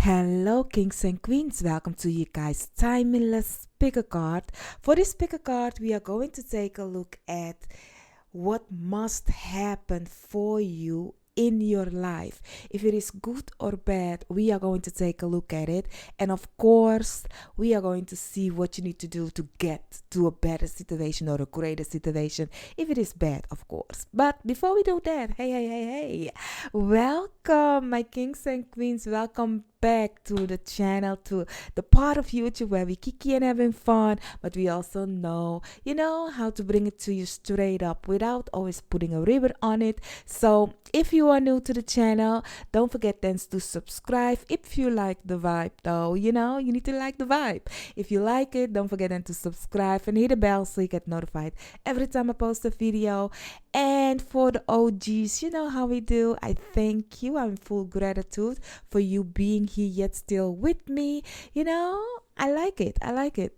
Hello, kings and queens. Welcome to you guys' timeless Pickacard. For this Pickacard, we are going to take a look at what must happen for you in your life. If it is good or bad, we are going to take a look at it. And of course, we are going to see what you need to do to get to a better situation or a greater situation. If it is bad, of course. But before we do that, hey. Welcome, my kings and queens. Welcome back to the channel, to the part of YouTube where we kiki and having fun, but we also know, how to bring it to you straight up without always putting a ribbon on it. So if you are new to the channel, don't forget then to subscribe. If you like the vibe though, you need to like the vibe. If you like it, don't forget then to subscribe and hit the bell so you get notified every time I post a video. And for the OGs, you know how we do. I thank you. I'm full gratitude for you being here yet still with me. I like it.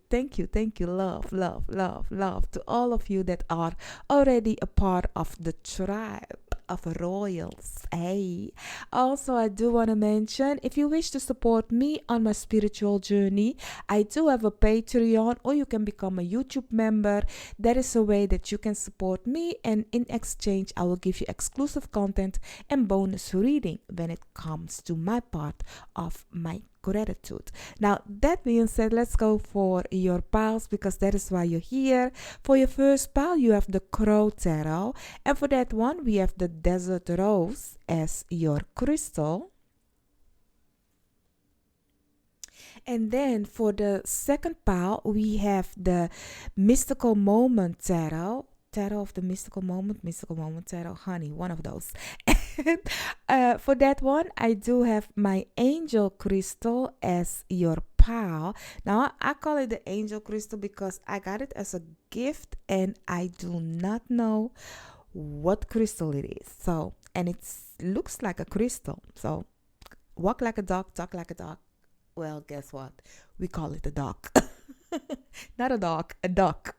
Thank you. Love to all of you that are already a part of the tribe of royals. Hey, also I do want to mention, if you wish to support me on my spiritual journey, I do have a Patreon, or you can become a YouTube member. That is a way that you can support me, and in exchange I will give you exclusive content and bonus reading when it comes to my part of my gratitude. Now, that being said, let's go for your piles, because that is why you're here. For your first pile, you have the Crow Tarot, and for that one, we have the Desert Rose as your crystal. And then for the second pile, we have the Mystical Moment Tarot. Tarot of the Mystical Moment Tarot, honey, one of those. For that one, I do have my Angel Crystal as your pile. Now, I call it the Angel Crystal because I got it as a gift and I do not know what crystal it is. So, and it looks like a crystal. So, walk like a dog, talk like a dog. Well, guess what? We call it a dog. Not a dog, a duck.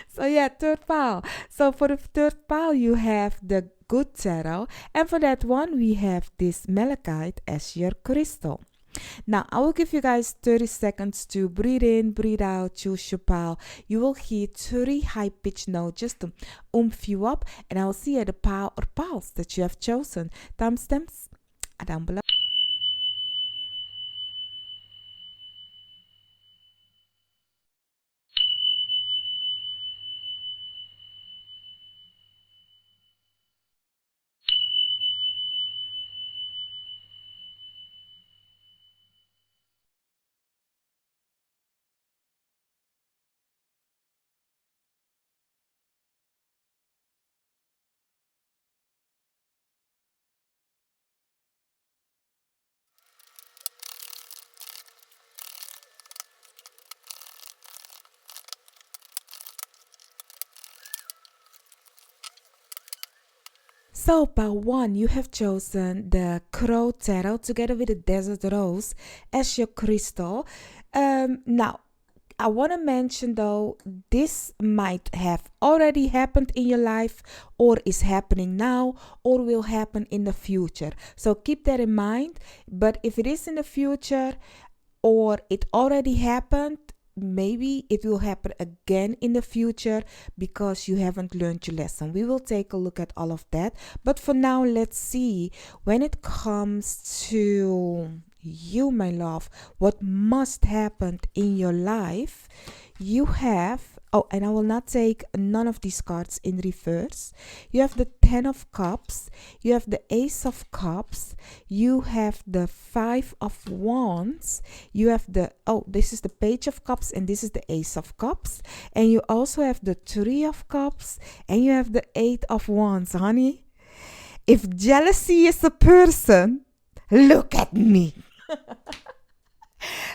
So yeah, third pile. So for the third pile, you have the Good Tarot. And for that one, we have this Malachite as your crystal. Now, I will give you guys 30 seconds to breathe in, breathe out, choose your pile. You will hear 30 high-pitched notes just to oomph you up. And I will see the pile or piles that you have chosen. Timestamps are down below. So, pile 1, you have chosen the Crow Tarot together with the Desert Rose as your crystal. Now, I want to mention though, this might have already happened in your life, or is happening now, or will happen in the future. So keep that in mind. But if it is in the future, or it already happened, maybe it will happen again in the future because you haven't learned your lesson. We will take a look at all of that. But for now, let's see, when it comes to you, my love, what must happen in your life. You have, and I will not take none of these cards in reverse. You have the 10 of Cups, you have the Ace of Cups, you have the 5 of Wands, you have the, this is the Page of Cups, and this is the Ace of Cups, and you also have the 3 of Cups, and you have the 8 of Wands, honey. If jealousy is a person, look at me.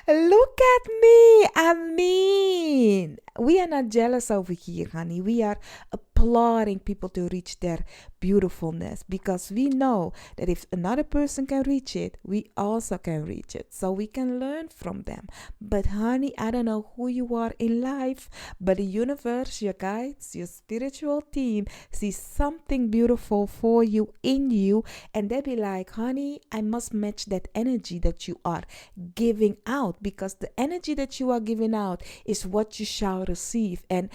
Look at me. I mean, we are not jealous over here, honey. We are a applauding people to reach their beautifulness, because we know that if another person can reach it, we also can reach it. So we can learn from them. But honey, I don't know who you are in life, but the universe, your guides, your spiritual team sees something beautiful for you, in you, and they be like, honey, I must match that energy that you are giving out, because the energy that you are giving out is what you shall receive. And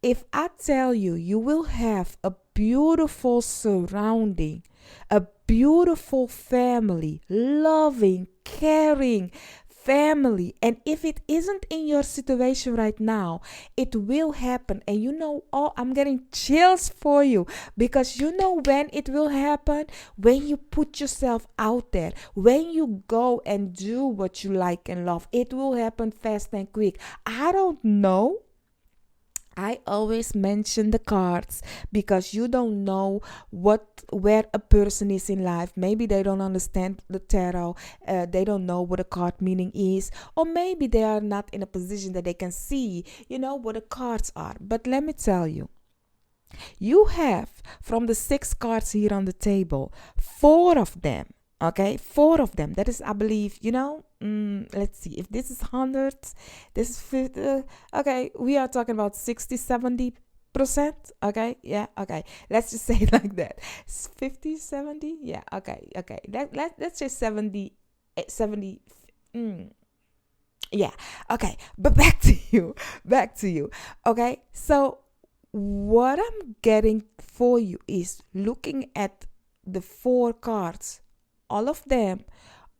if I tell you, you will have a beautiful surrounding, a beautiful family, loving, caring family. And if it isn't in your situation right now, it will happen. And you know, oh, I'm getting chills for you, because you know when it will happen, when you put yourself out there, when you go and do what you like and love, it will happen fast and quick. I don't know. I always mention the cards, because you don't know where a person is in life. Maybe they don't understand the tarot. They don't know what a card meaning is, or maybe they are not in a position that they can see, what the cards are. But let me tell you, you have, from the 6 cards here on the table, 4 of them. Okay, 4 of them. That is, I believe, let's see. If this is 100, this is 50. Okay, we are talking about 60, 70%. Okay, yeah, okay. Let's just say it like that. 50, 70. Yeah, okay. Let's say 70, 70. Yeah, okay. But back to you. Okay, so what I'm getting for you is looking at the 4 cards. All of them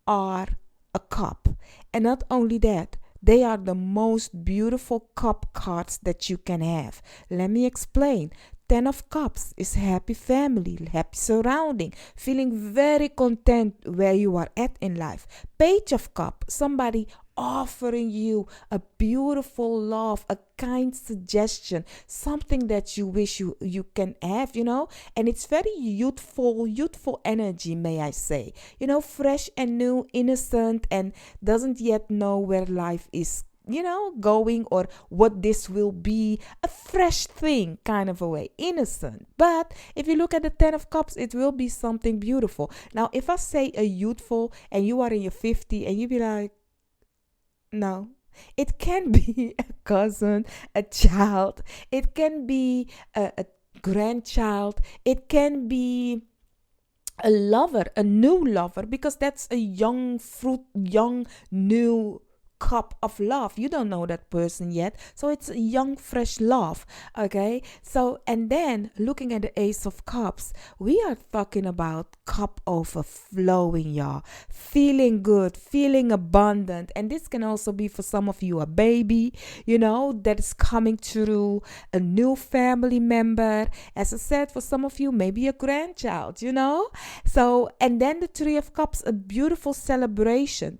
are a cup. And not only that, they are the most beautiful cup cards that you can have. Let me explain. 10 of Cups is happy family, happy surrounding, feeling very content where you are at in life. Page of Cups, somebody offering you a beautiful love, a kind suggestion, something that you wish you can have, and it's very youthful energy, may I say, fresh and new, innocent, and doesn't yet know where life is going, or what this will be, a fresh thing kind of a way, innocent. But if you look at the 10 of Cups, it will be something beautiful. Now, if I say a youthful and you are in your 50 and you be like, no, it can be a cousin, a child, it can be a grandchild, it can be a lover, a new lover, because that's a young new cup of love. You don't know that person yet, so it's a young fresh love. Okay, so and then looking at the Ace of Cups, we are talking about cup overflowing, y'all, feeling good, feeling abundant. And this can also be for some of you a baby, that is coming through, a new family member. As I said, for some of you, maybe a grandchild, so, and then the 3 of Cups, a beautiful celebration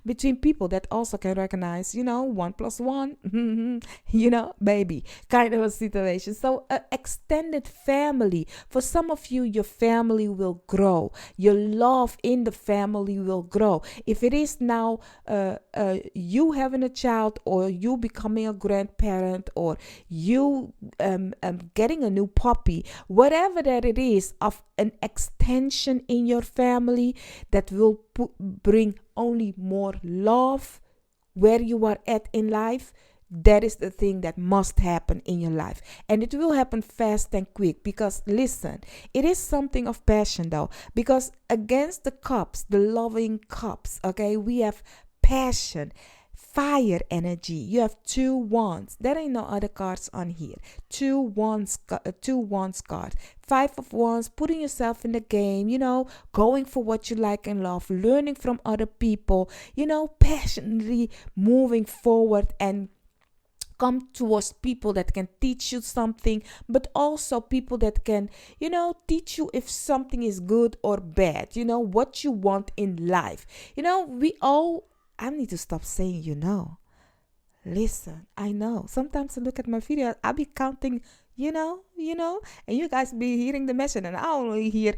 between people that also can recognize, 1 plus 1, baby, kind of a situation. So extended family. For some of you, your family will grow. Your love in the family will grow. If it is now you having a child, or you becoming a grandparent, or you getting a new puppy, whatever that it is, of an extension in your family that will bring only more love where you are at in life, that is the thing that must happen in your life. And it will happen fast and quick, because listen, it is something of passion though, because against the cups, the loving cups, okay, we have passion, fire energy. You have 2 wands. There ain't no other cards on here. 2 wands card. 5 of Wands, putting yourself in the game, going for what you like and love, learning from other people, passionately moving forward and come towards people that can teach you something, but also people that can, teach you if something is good or bad, what you want in life. I need to stop saying, Listen, I know. Sometimes I look at my video, I'll be counting, and you guys be hearing the message, and I only hear,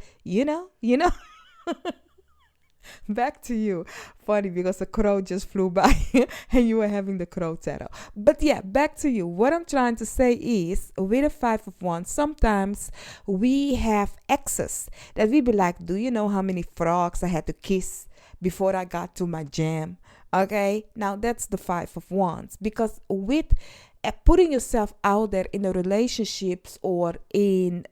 Back to you. Funny because the crow just flew by and you were having the crow tarot. But yeah, back to you. What I'm trying to say is with a 5 of Wands, sometimes we have excess that we be like, do you know how many frogs I had to kiss before I got to my jam? Okay, now that's the 5 of Wands, because with putting yourself out there in a relationships or in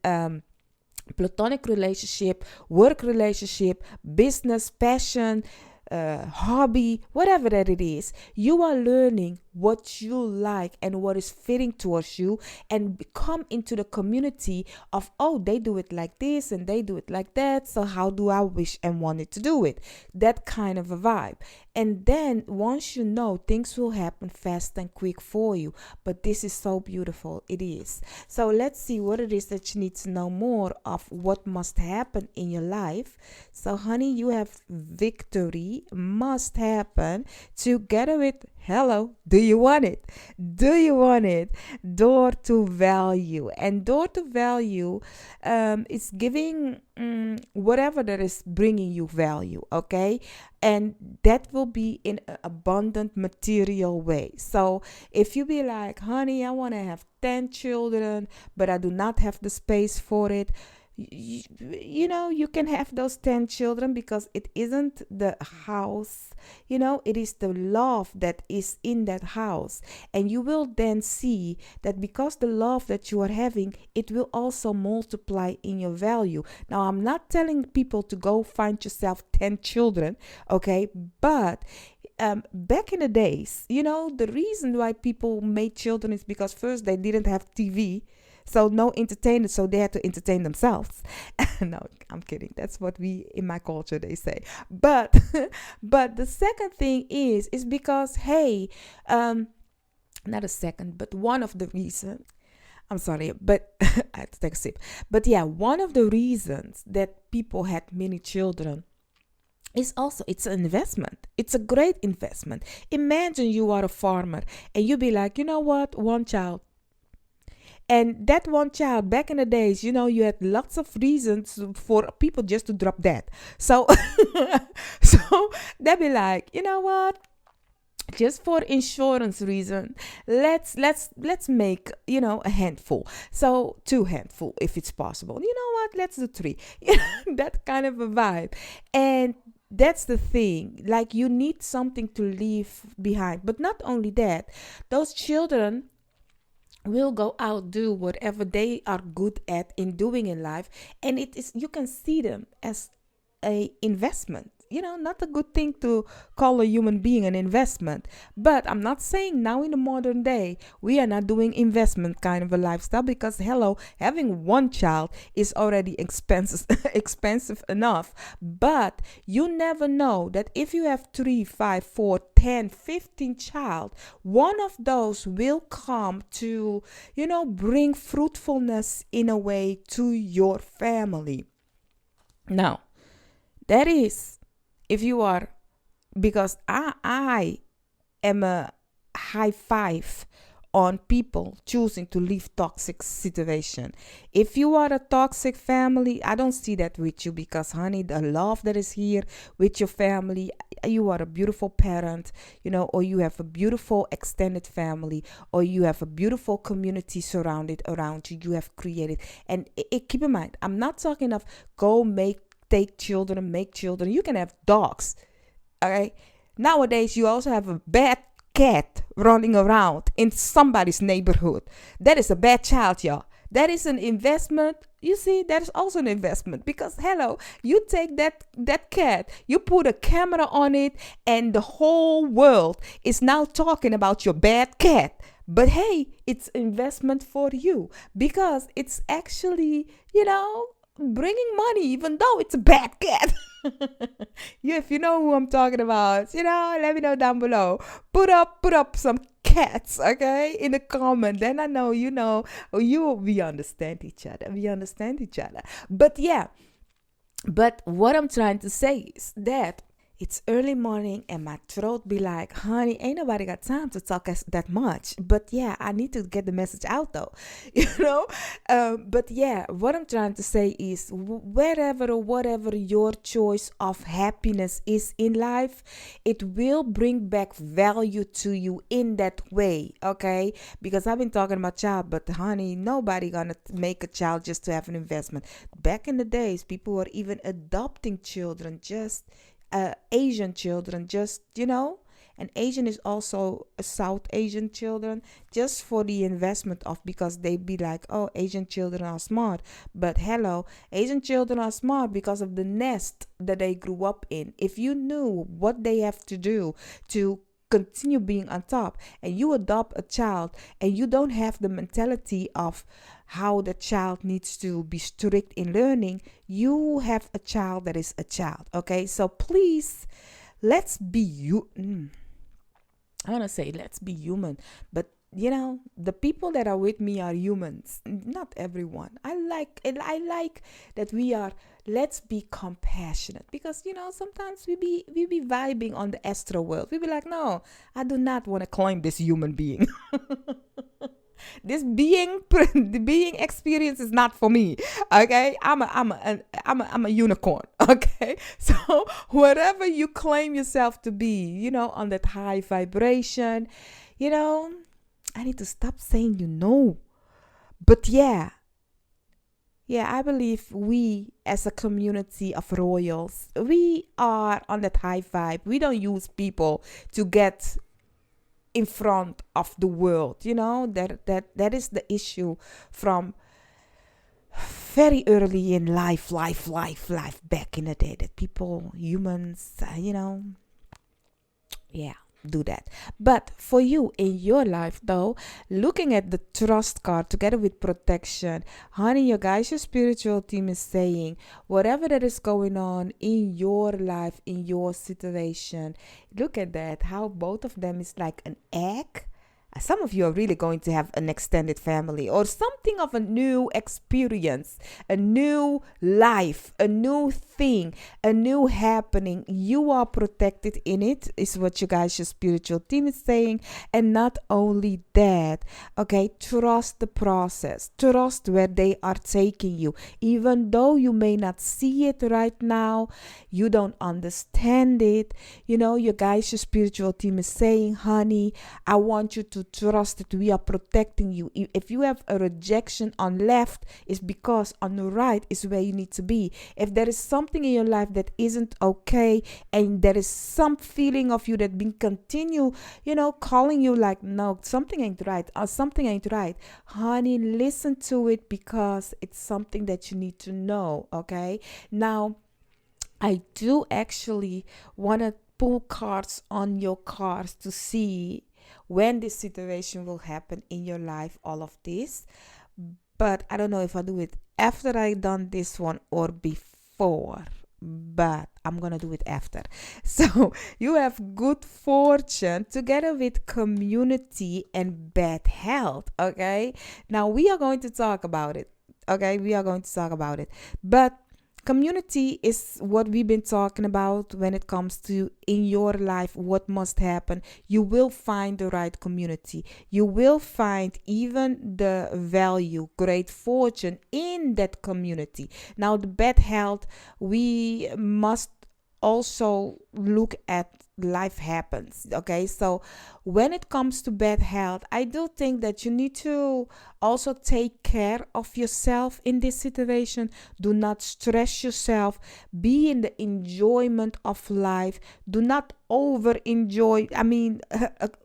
platonic relationship, work relationship, business, passion, hobby, whatever that it is, you are learning what you like and what is fitting towards you, and come into the community of, oh, they do it like this and they do it like that, so how do I wish and wanted to do it? That kind of a vibe. And then once you know, things will happen fast and quick for you. But this is so beautiful. It is. So let's see what it is that you need to know more of what must happen in your life. So honey, you have victory must happen together with hello. Do you want it? Do you want it? Door to value. And door to value is giving whatever that is bringing you value, okay? And that will be in an abundant material way. So if you be like, honey, I want to have 10 children, but I do not have the space for it, you know, you can have those 10 children, because it isn't the house, you know, it is the love that is in that house. And you will then see that because the love that you are having, it will also multiply in your value. Now, I'm not telling people to go find yourself 10 children, okay, but back in the days, you know, the reason why people made children is because first they didn't have TV. So no entertainment, so they had to entertain themselves. No, I'm kidding. That's what we, in my culture, they say. But but the second thing is because, hey, not a second, but one of the reasons, I'm sorry, but I had to take a sip. But yeah, one of the reasons that people had many children is also, it's an investment. It's a great investment. Imagine you are a farmer and you be like, you know what, one child. And that one child, back in the days, you know, you had lots of reasons for people just to drop dead. So, so they'd be like, you know what? Just for insurance reason, let's make, you know, a handful. So 2 handful if it's possible. You know what? Let's do 3. You know, that kind of a vibe. And that's the thing. Like, you need something to leave behind. But not only that, those children will go out, do whatever they are good at in doing in life, and it is, you can see them as a investment. You know, not a good thing to call a human being an investment. But I'm not saying now in the modern day we are not doing investment kind of a lifestyle, because hello, having one child is already expensive enough. But you never know that if you have 3, 5, 4, 10, 15 child, one of those will come to, you know, bring fruitfulness in a way to your family. Now, that is, if you are, because I am a high five on people choosing to leave toxic situation. If you are a toxic family, I don't see that with you, because honey, the love that is here with your family, you are a beautiful parent, you know, or you have a beautiful extended family, or you have a beautiful community surrounded around you, you have created. And keep in mind, I'm not talking of take children, make children. You can have dogs. Okay. Nowadays, you also have a bad cat running around in somebody's neighborhood. That is a bad child, y'all. That is an investment. You see, that is also an investment, because hello, you take that cat, you put a camera on it, and the whole world is now talking about your bad cat. But hey, it's investment for you, because it's actually, you know, bringing money, even though it's a bad cat. If you know who I'm talking about, you know, let me know down below. Put up some cats, okay, in the comment. Then I know, you know, we understand each other. But yeah, but what I'm trying to say is that it's early morning and my throat be like, honey, ain't nobody got time to talk that much. But yeah, I need to get the message out though, you know. But yeah, what I'm trying to say is wherever or whatever your choice of happiness is in life, it will bring back value to you in that way, okay? Because I've been talking about child, but honey, nobody gonna make a child just to have an investment. Back in the days, people were even adopting children, just Asian children, just, and Asian is also a South Asian children, just for the investment of, because they be like, oh, Asian children are smart. But hello, Asian children are smart because of the nest that they grew up in. If you knew what they have to do to continue being on top, and you adopt a child and you don't have the mentality of how the child needs to be strict in learning, you have a child that is a child. Okay, so please, let's be you. I want to say let's be human, but the people that are with me are humans, not everyone. I like that we are. Let's be compassionate, because sometimes we be vibing on the astral world. We be like, no, I do not want to claim this human being. This the being experience is not for me. Okay, I'm a unicorn. Okay, so whatever you claim yourself to be, on that high vibration, I need to stop saying but yeah, I believe we as a community of royals, we are on that high vibe. We don't use people to get in front of the world. That is the issue from very early in life back in the day, that people, humans, do that. But for you in your life though, looking at the trust card together with protection, honey, your guys, your spiritual team is saying whatever that is going on in your life, in your situation, look at that, how both of them is like an egg. Some of you are really going to have an extended family or something of a new experience, a new life, a new thing, a new happening. You are protected in it, is what you guys, your spiritual team is saying. And not only that, okay, trust the process. Trust where they are taking you. Even though you may not see it right now, you don't understand it. Your guys, your spiritual team is saying, honey, I want you to trust that we are protecting you. If you have a rejection on left, it's because on the right is where you need to be. If there is something in your life that isn't okay, and there is some feeling of you that been continue, calling you like, no, something ain't right, or something ain't right, honey, listen to it, because it's something that you need to know. Okay, now I do actually want to pull cards on your cards to see when this situation will happen in your life, all of this. But I don't know if I do it after I done this one or before, but I'm gonna do it after. So you have good fortune together with community and bad health. Okay, now we are going to talk about it. But community is what we've been talking about when it comes to in your life, what must happen. You will find the right community. You will find even the value, great fortune in that community. Now, the bad health, we must also look at life happens. Okay, so when it comes to bad health, I do think that you need to also take care of yourself in this situation. Do not stress yourself. Be in the enjoyment of life. Do not over enjoy. I mean,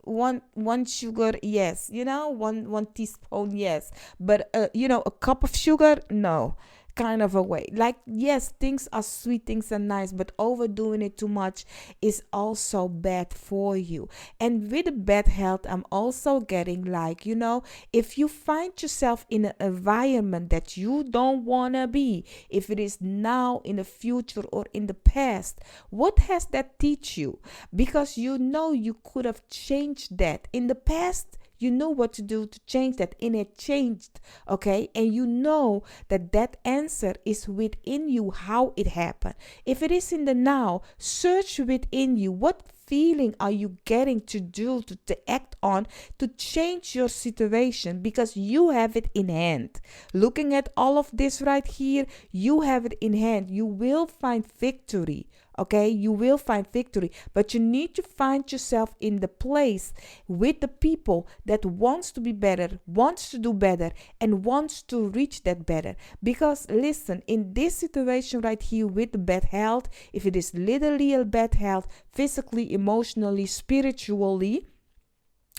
one sugar, yes, one teaspoon, yes, but a cup of sugar, no, kind of a way. Like, yes, things are sweet, things are nice, but overdoing it too much is also bad for you. And with the bad health, I'm also getting like, if you find yourself in an environment that you don't want to be, if it is now, in the future, or in the past, what has that teach you? Because you could have changed that. In the past, You knew what to do to change that, and it changed, okay? And you know that that answer is within you, how it happened. If it is in the now, search within you. What feeling are you getting to act on to change your situation, because you have it in hand. Looking at all of this right here, you have it in hand. You will find victory. Okay, you will find victory, but you need to find yourself in the place with the people that wants to be better, wants to do better, and wants to reach that better. Because listen, in this situation right here with the bad health, if it is literally a bad health, physically, emotionally, spiritually,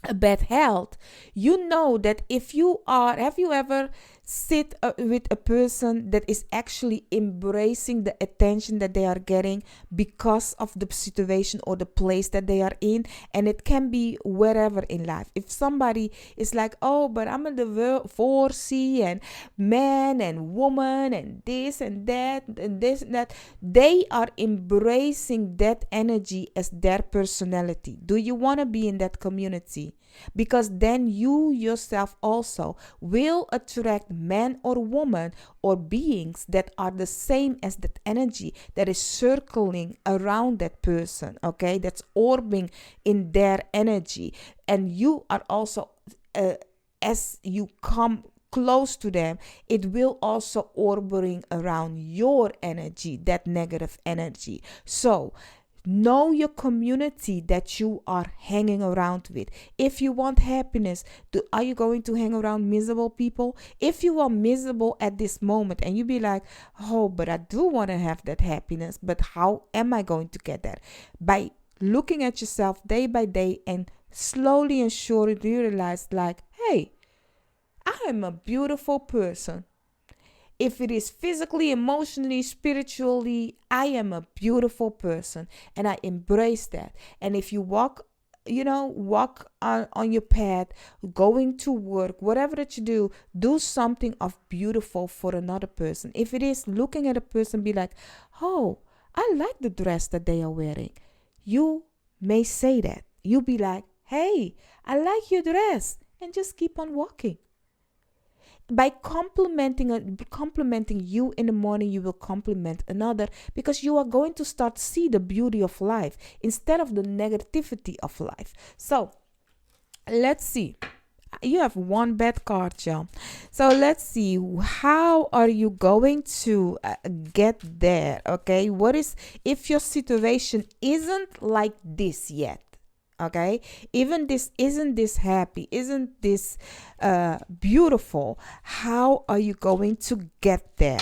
a bad health, you know that if you are, have you ever sit with a person that is actually embracing the attention that they are getting because of the situation or the place that they are in? And it can be wherever in life. If somebody is like, oh, but I'm a divorcee and man and woman and this and that and this and that, they are embracing that energy as their personality. Do you want to be in that community? Because then you yourself also will attract man or woman or beings that are the same as that energy that is circling around that person, okay? That's orbiting in their energy. And you are also, as you come close to them, it will also orbiting around your energy, that negative energy. So know your community that you are hanging around with. If you want happiness, are you going to hang around miserable people? If you are miserable at this moment and you be like, oh, but I do want to have that happiness, but how am I going to get that? By looking at yourself day by day and slowly and surely realize like, hey, I am a beautiful person. If it is physically, emotionally, spiritually, I am a beautiful person and I embrace that. And if you walk on your path, going to work, whatever that you do something of beautiful for another person. If it is looking at a person, be like, oh, I like the dress that they are wearing. You may say that. You be like, hey, I like your dress, and just keep on walking. By complimenting you in the morning, you will compliment another, because you are going to start to see the beauty of life instead of the negativity of life. So let's see. You have one bad card, y'all. So let's see, how are you going to get there? Okay, what is, if your situation isn't like this yet? Okay, even this isn't this happy, isn't this beautiful, how are you going to get there?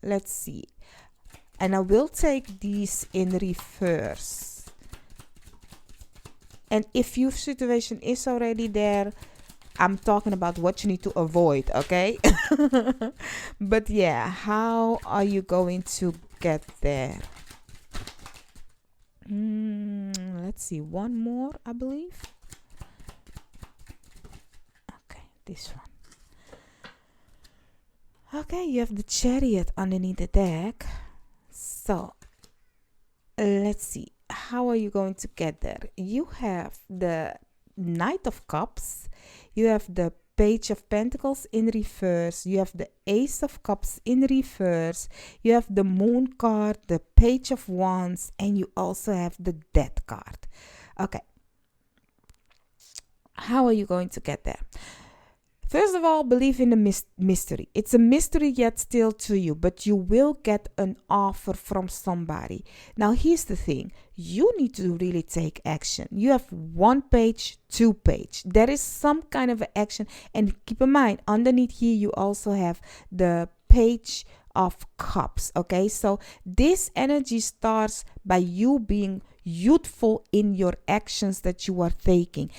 Let's see. And I will take these in reverse. And if your situation is already there, I'm talking about what you need to avoid, okay? But yeah, how are you going to get there? Let's see, one more, I believe. Okay, this one. Okay, you have the Chariot underneath the deck. So let's see, how are you going to get there? You have the Knight of Cups, you have the Page of Pentacles in reverse, you have the Ace of Cups in reverse, you have the Moon card, the Page of Wands, and you also have the Death card. Okay, how are you going to get there? First of all, believe in the mystery. It's a mystery yet still to you, but you will get an offer from somebody. Now, here's the thing. You need to really take action. You have 1 page, 2 page. There is some kind of action. And keep in mind, underneath here, you also have the Page of Cups. Okay, so this energy starts by you being youthful in your actions that you are taking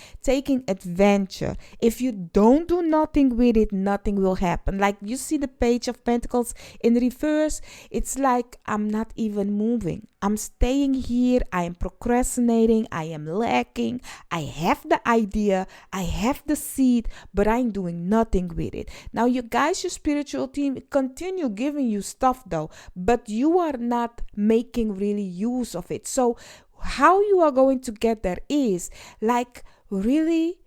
adventure. If you don't do nothing with it, nothing will happen. Like you see the Page of Pentacles in reverse, it's like I'm not even moving. I'm staying here. I am procrastinating. I am lacking. I have the idea. I have the seed, but I'm doing nothing with it. Now, you guys, your spiritual team continue giving you stuff though, but you are not making really use of it. So how you are going to get there is like really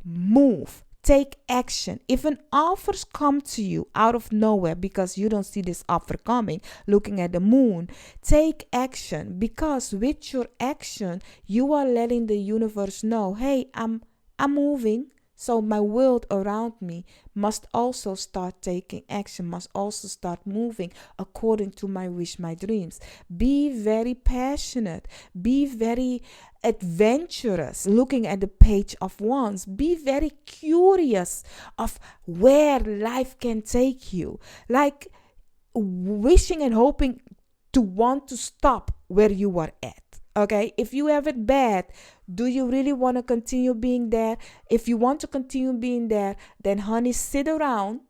move. Take action. If an offers come to you out of nowhere because you don't see this offer coming, looking at the moon, take action, because with your action, you are letting the universe know, hey, I'm moving. So my world around me must also start taking action, must also start moving according to my wish, my dreams. Be very passionate. Be very adventurous, looking at the Page of Wands. Be very curious of where life can take you. Like wishing and hoping to want to stop where you are at. Okay, if you have it bad, do you really want to continue being there? If you want to continue being there, then honey, sit around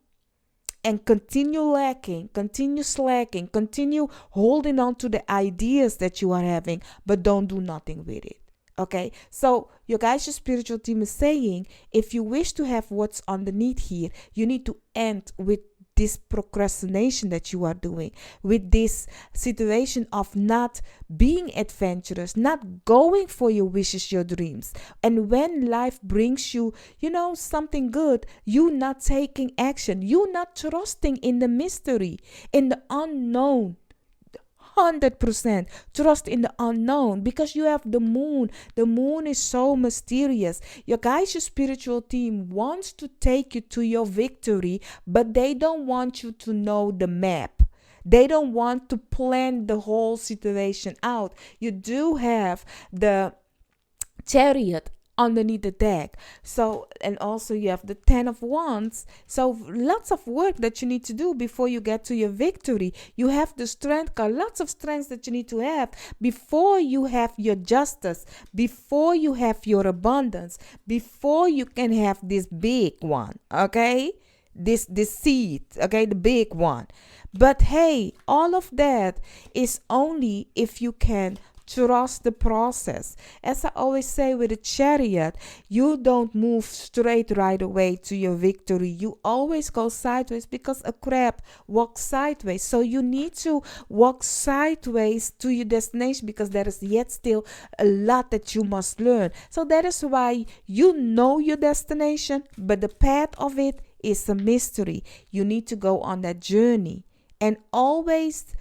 and continue lacking, continue slacking, continue holding on to the ideas that you are having, but don't do nothing with it. Okay, so your guys' spiritual team is saying, if you wish to have what's underneath here, you need to end with this procrastination that you are doing, with this situation of not being adventurous, not going for your wishes, your dreams. And when life brings you, something good, you not taking action, you not trusting in the mystery, in the unknown. 100% trust in the unknown, because you have the moon. The moon is so mysterious. Your guys, your spiritual team wants to take you to your victory, but they don't want you to know the map. They don't want to plan the whole situation out. You do have the Chariot underneath the deck. So, and also you have the 10 of Wands. So lots of work that you need to do before you get to your victory. You have the Strength card, lots of strengths that you need to have before you have your justice, before you have your abundance, before you can have this big one, okay? This seed, okay, the big one. But hey, all of that is only if you can trust the process. As I always say with the Chariot, you don't move straight right away to your victory. You always go sideways, because a crab walks sideways. So you need to walk sideways to your destination, because there is yet still a lot that you must learn. So that is why you know your destination, but the path of it is a mystery. You need to go on that journey, and always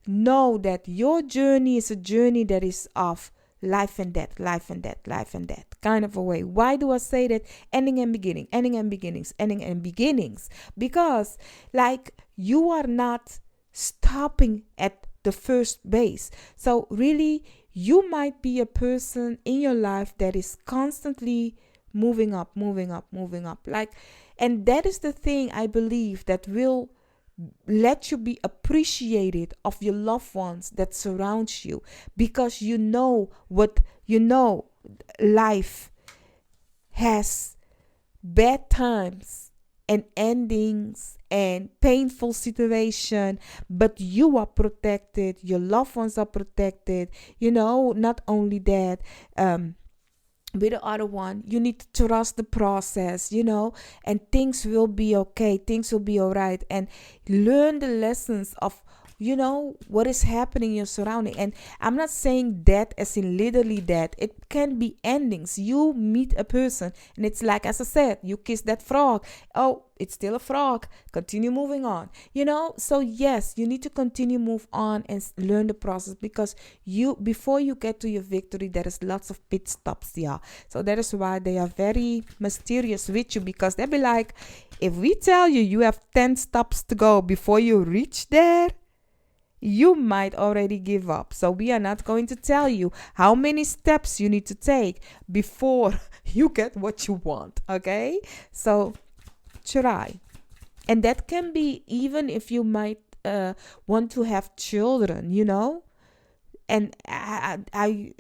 know that your journey is a journey that is of life and death, life and death, life and death kind of a way. Why do I say that? Ending and beginning, ending and beginnings, ending and beginnings. Because like you are not stopping at the first base. So really, you might be a person in your life that is constantly moving up, moving up, moving up. And that is the thing I believe that will let you be appreciated of your loved ones that surround you, because life has bad times and endings and painful situation, but you are protected, your loved ones are protected. Not only that, with the other one, you need to trust the process, and things will be okay. Things will be all right. And learn the lessons of, what is happening in your surrounding. And I'm not saying that as in literally that. It can be endings. You meet a person and it's like, as I said, you kiss that frog. Oh, it's still a frog. Continue moving on. So yes, you need to continue move on and learn the process, because before you get to your victory, there is lots of pit stops. Yeah. So that is why they are very mysterious with you, because they'll be like, if we tell you have 10 stops to go before you reach there, you might already give up. So we are not going to tell you how many steps you need to take before you get what you want. Okay. So try. And that can be even if you might want to have children, And I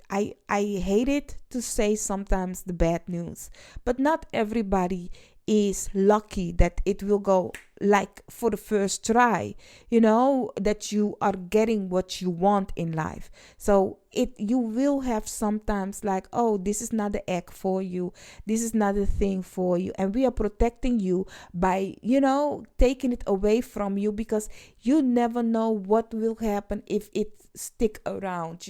hate it to say sometimes the bad news, but not everybody is lucky that it will go like for the first try, that you are getting what you want in life. So you will have sometimes like, oh, this is not the egg for you, this is not the thing for you, and we are protecting you by taking it away from you, because you never know what will happen if it stick around.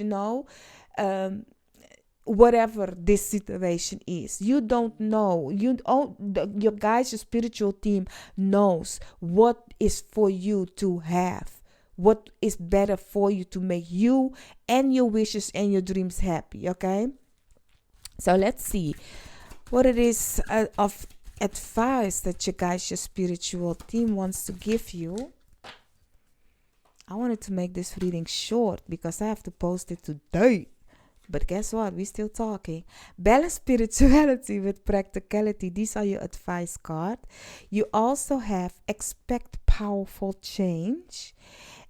whatever this situation is. You don't know. Your guys, your spiritual team knows what is for you to have, what is better for you to make you and your wishes and your dreams happy. Okay, so let's see what it is of advice that your guys, your spiritual team wants to give you. I wanted to make this reading short because I have to post it today. But guess what? We're still talking. Balance spirituality with practicality. These are your advice card. You also have expect powerful change.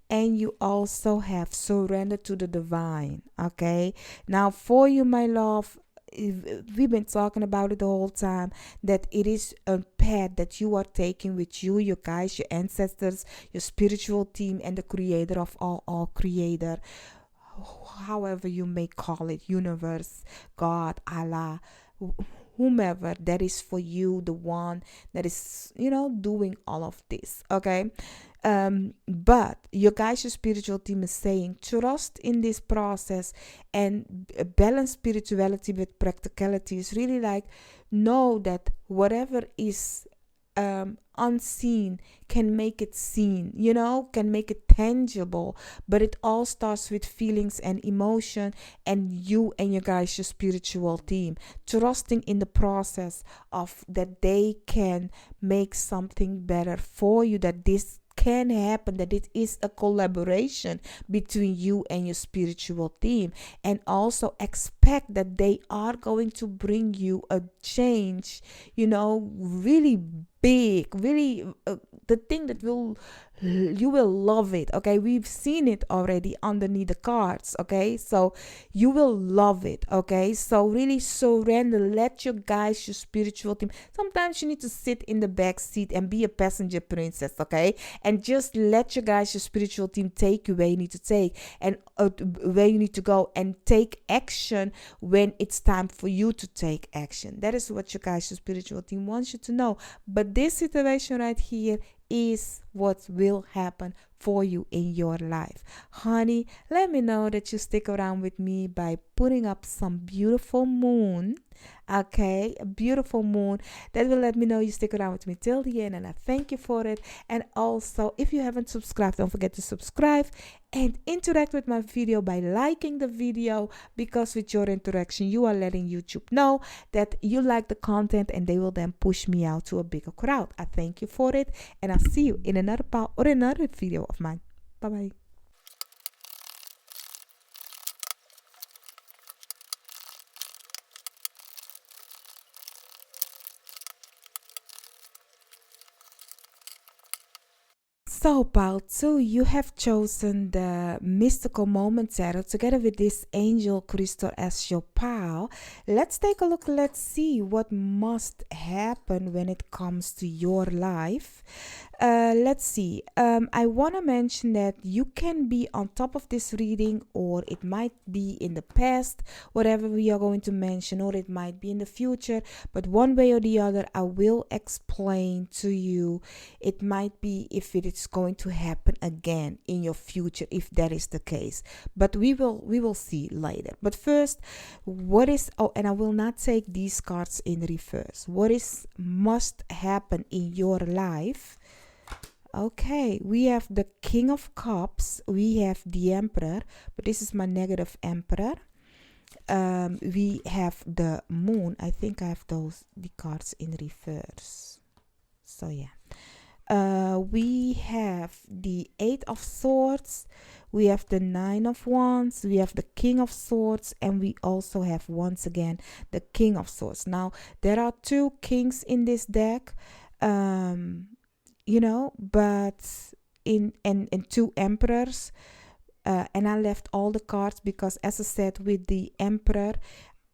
And you also have surrender to the divine. Okay. Now for you, my love, we've been talking about it the whole time, that it is a path that you are taking with you, your guys, your ancestors, your spiritual team, and the creator of all creator, however you may call it, universe, God, Allah, whomever that is for you, the one that is, doing all of this. Okay. But your guys, your spiritual team is saying trust in this process, and balance spirituality with practicality is really like, know that whatever is unseen can make it seen, can make it tangible. But it all starts with feelings and emotion, and you and your guys, your spiritual team, trusting in the process of that they can make something better for you, that this can happen, that it is a collaboration between you and your spiritual team. And also expect that they are going to bring you a change, really big, really the thing that you will love it. Okay, we've seen it already underneath the cards. Okay, so you will love it. Okay, so really surrender, let your guys, your spiritual team, sometimes you need to sit in the back seat and be a passenger princess. Okay, and just let your guys, your spiritual team, take you where you need to take, and where you need to go, and take action when it's time for you to take action. That is what your guys, your spiritual team wants you to know. But this situation right here is what will happen for you in your life. Honey, let me know that you stick around with me by putting up some beautiful moon. Okay, a beautiful moon that will let me know you stick around with me till the end, and I thank you for it. And also, if you haven't subscribed, don't forget to subscribe and interact with my video by liking the video, because with your interaction you are letting YouTube know that you like the content, and they will then push me out to a bigger crowd. I thank you for it, and I'll see you in another part or another video of mine. Bye bye. So, pile 2, you have chosen the Mystical Moment Tarot together with this angel crystal as your pile. Let's take a look. Let's see what must happen when it comes to your life. Let's see. I want to mention that you can be on top of this reading, or it might be in the past, whatever we are going to mention, or it might be in the future. But one way or the other, I will explain to you. It might be if it is going to happen again in your future, if that is the case. But we will see later. But first, and I will not take these cards in reverse. What is must happen in your life? Okay, we have the King of Cups, we have the Emperor, but this is my negative Emperor. We have the Moon. I think I have the cards in reverse. So yeah. We have the 8 of Swords, we have the 9 of Wands, we have the King of Swords, and we also have once again the King of Swords. Now there are 2 kings in this deck, but in 2 emperors, and I left all the cards because, as I said, with the Emperor,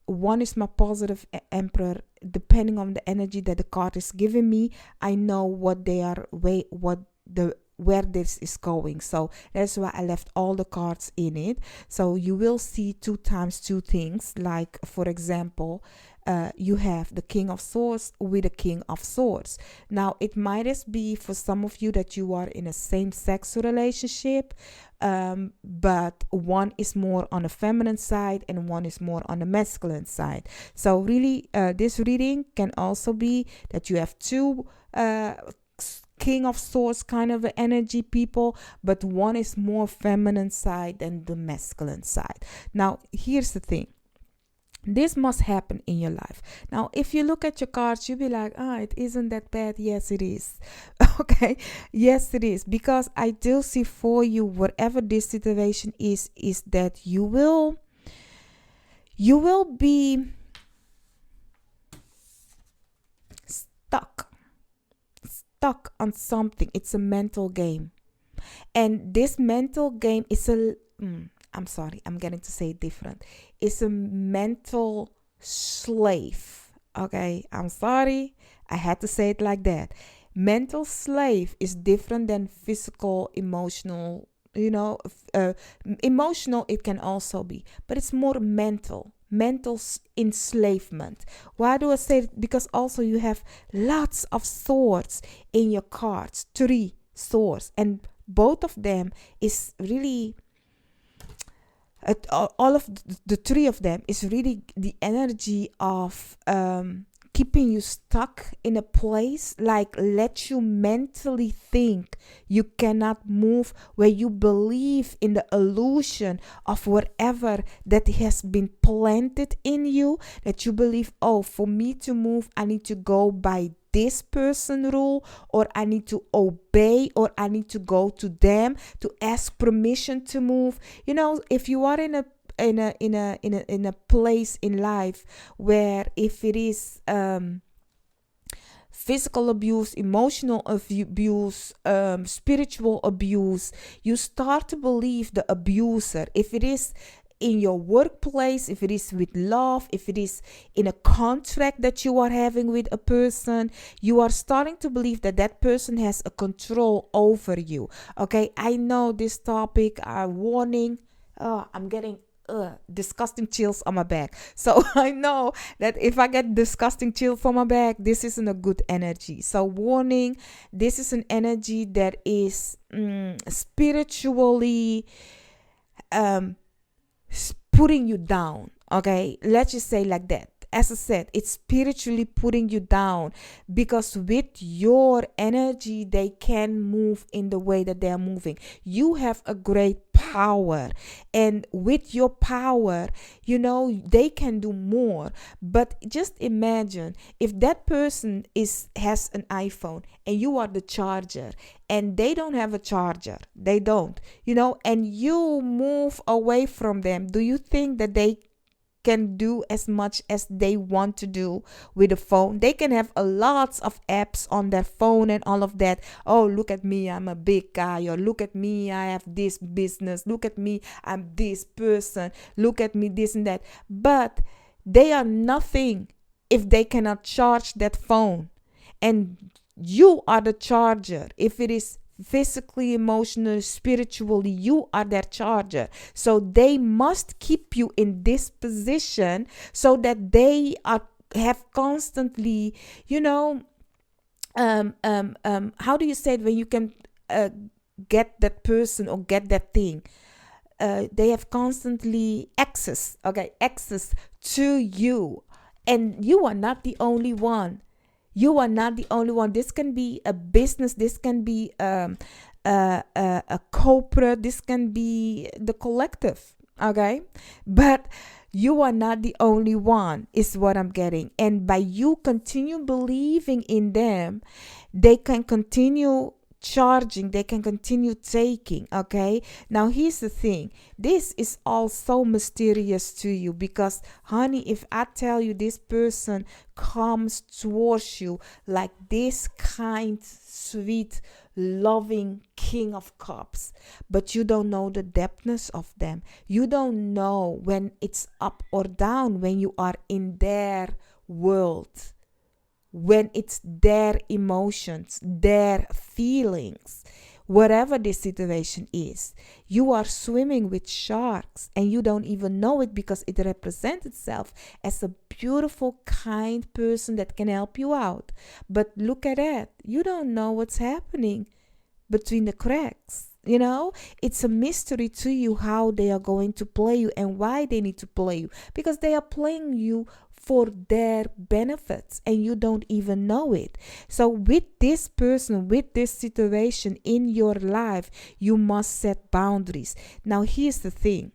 one is my positive emperor. Depending on the energy that the card is giving me, I know what they are, what the where this is going. So that's why I left all the cards in it. So you will see 2 times 2 things. Like, for example, you have the King of Swords with the King of Swords. Now, it might just be for some of you that you are in a same-sex relationship, but one is more on the feminine side and one is more on the masculine side. So really, this reading can also be that you have 2 King of Swords kind of energy people, but one is more feminine side than the masculine side. Now, here's the thing. This must happen in your life. Now, if you look at your cards, you'll be like, it isn't that bad. Yes, it is. Okay. Yes, it is. Because I do see for you, whatever this situation is that you will be stuck on something. It's a mental game. And this mental game is I'm sorry, I'm getting to say it different. It's a mental slave. Okay, I'm sorry. I had to say it like that. Mental slave is different than physical, emotional. Emotional it can also be, but it's more mental enslavement. Why do I say it? Because also you have lots of swords in your cards, 3 swords, and both of them is really all of the 3 of them is really the energy of keeping you stuck in a place, like let you mentally think you cannot move, where you believe in the illusion of whatever that has been planted in you, that you believe, for me to move, I need to go by this person rule, or I need to obey, or I need to go to them to ask permission to move. If you are in a place in life where, if it is physical abuse, emotional abuse, spiritual abuse, you start to believe the abuser. If it is in your workplace, if it is with love, if it is in a contract that you are having with a person, you are starting to believe that person has a control over you. Okay, I know this topic, warning, I'm getting disgusting chills on my back. So I know that if I get disgusting chills on my back, this isn't a good energy. So warning, this is an energy that is spiritually putting you down. Okay, let's just say like that. As I said, it's spiritually putting you down, because with your energy, they can move in the way that they are moving. You have a great power, and with your power, they can do more. But just imagine if that person has an iPhone and you are the charger, and they don't have a charger. They don't, and you move away from them. Do you think that they can do as much as they want to do with a phone? They can have lots of apps on their phone and all of that. Oh, look at me, I'm a big guy. Or look at me, I have this business. Look at me, I'm this person. Look at me, this and that. But they are nothing if they cannot charge that phone. And you are the charger. If it is physically, emotionally, spiritually, you are their charger. So they must keep you in this position so that they have constantly, how do you say it, when you can get that person or get that thing? They have constantly access to you, and you are not the only one. You are not the only one. This can be a business. This can be a corporate. This can be the collective. Okay, but you are not the only one, is what I'm getting. And by you continue believing in them, they can continue charging, they can continue taking. Okay, now here's the thing, this is all so mysterious to you, because honey, if I tell you this person comes towards you like this kind, sweet, loving King of Cups, but you don't know the depthness of them, you don't know when it's up or down, when you are in their world, when it's their emotions, their feelings, whatever this situation is. You are swimming with sharks and you don't even know it because it represents itself as a beautiful, kind person that can help you out. But look at that. You don't know what's happening between the cracks. It's a mystery to you how they are going to play you and why they need to play you, because they are playing you for their benefits and you don't even know it. So with this person, with this situation in your life, you must set boundaries. Now here's the thing.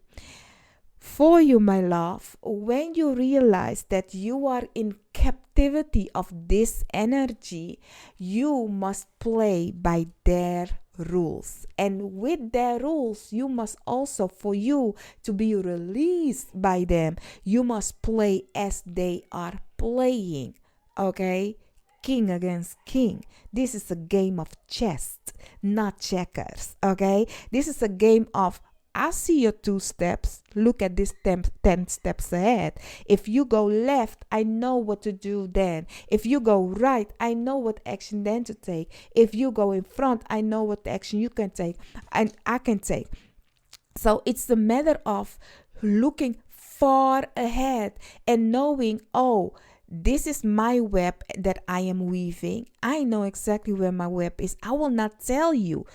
For you, my love, when you realize that you are in captivity of this energy, you must play by their rules. And with their rules, you must also, for you to be released by them, you must play as they are playing. Okay? King against king. This is a game of chess, not checkers. Okay? This is a game of, I see your 2 steps. Look at this 10 steps ahead. If you go left, I know what to do then. If you go right, I know what action then to take. If you go in front, I know what action you can take and I can take. So it's a matter of looking far ahead and knowing, this is my web that I am weaving. I know exactly where my web is. I will not tell you,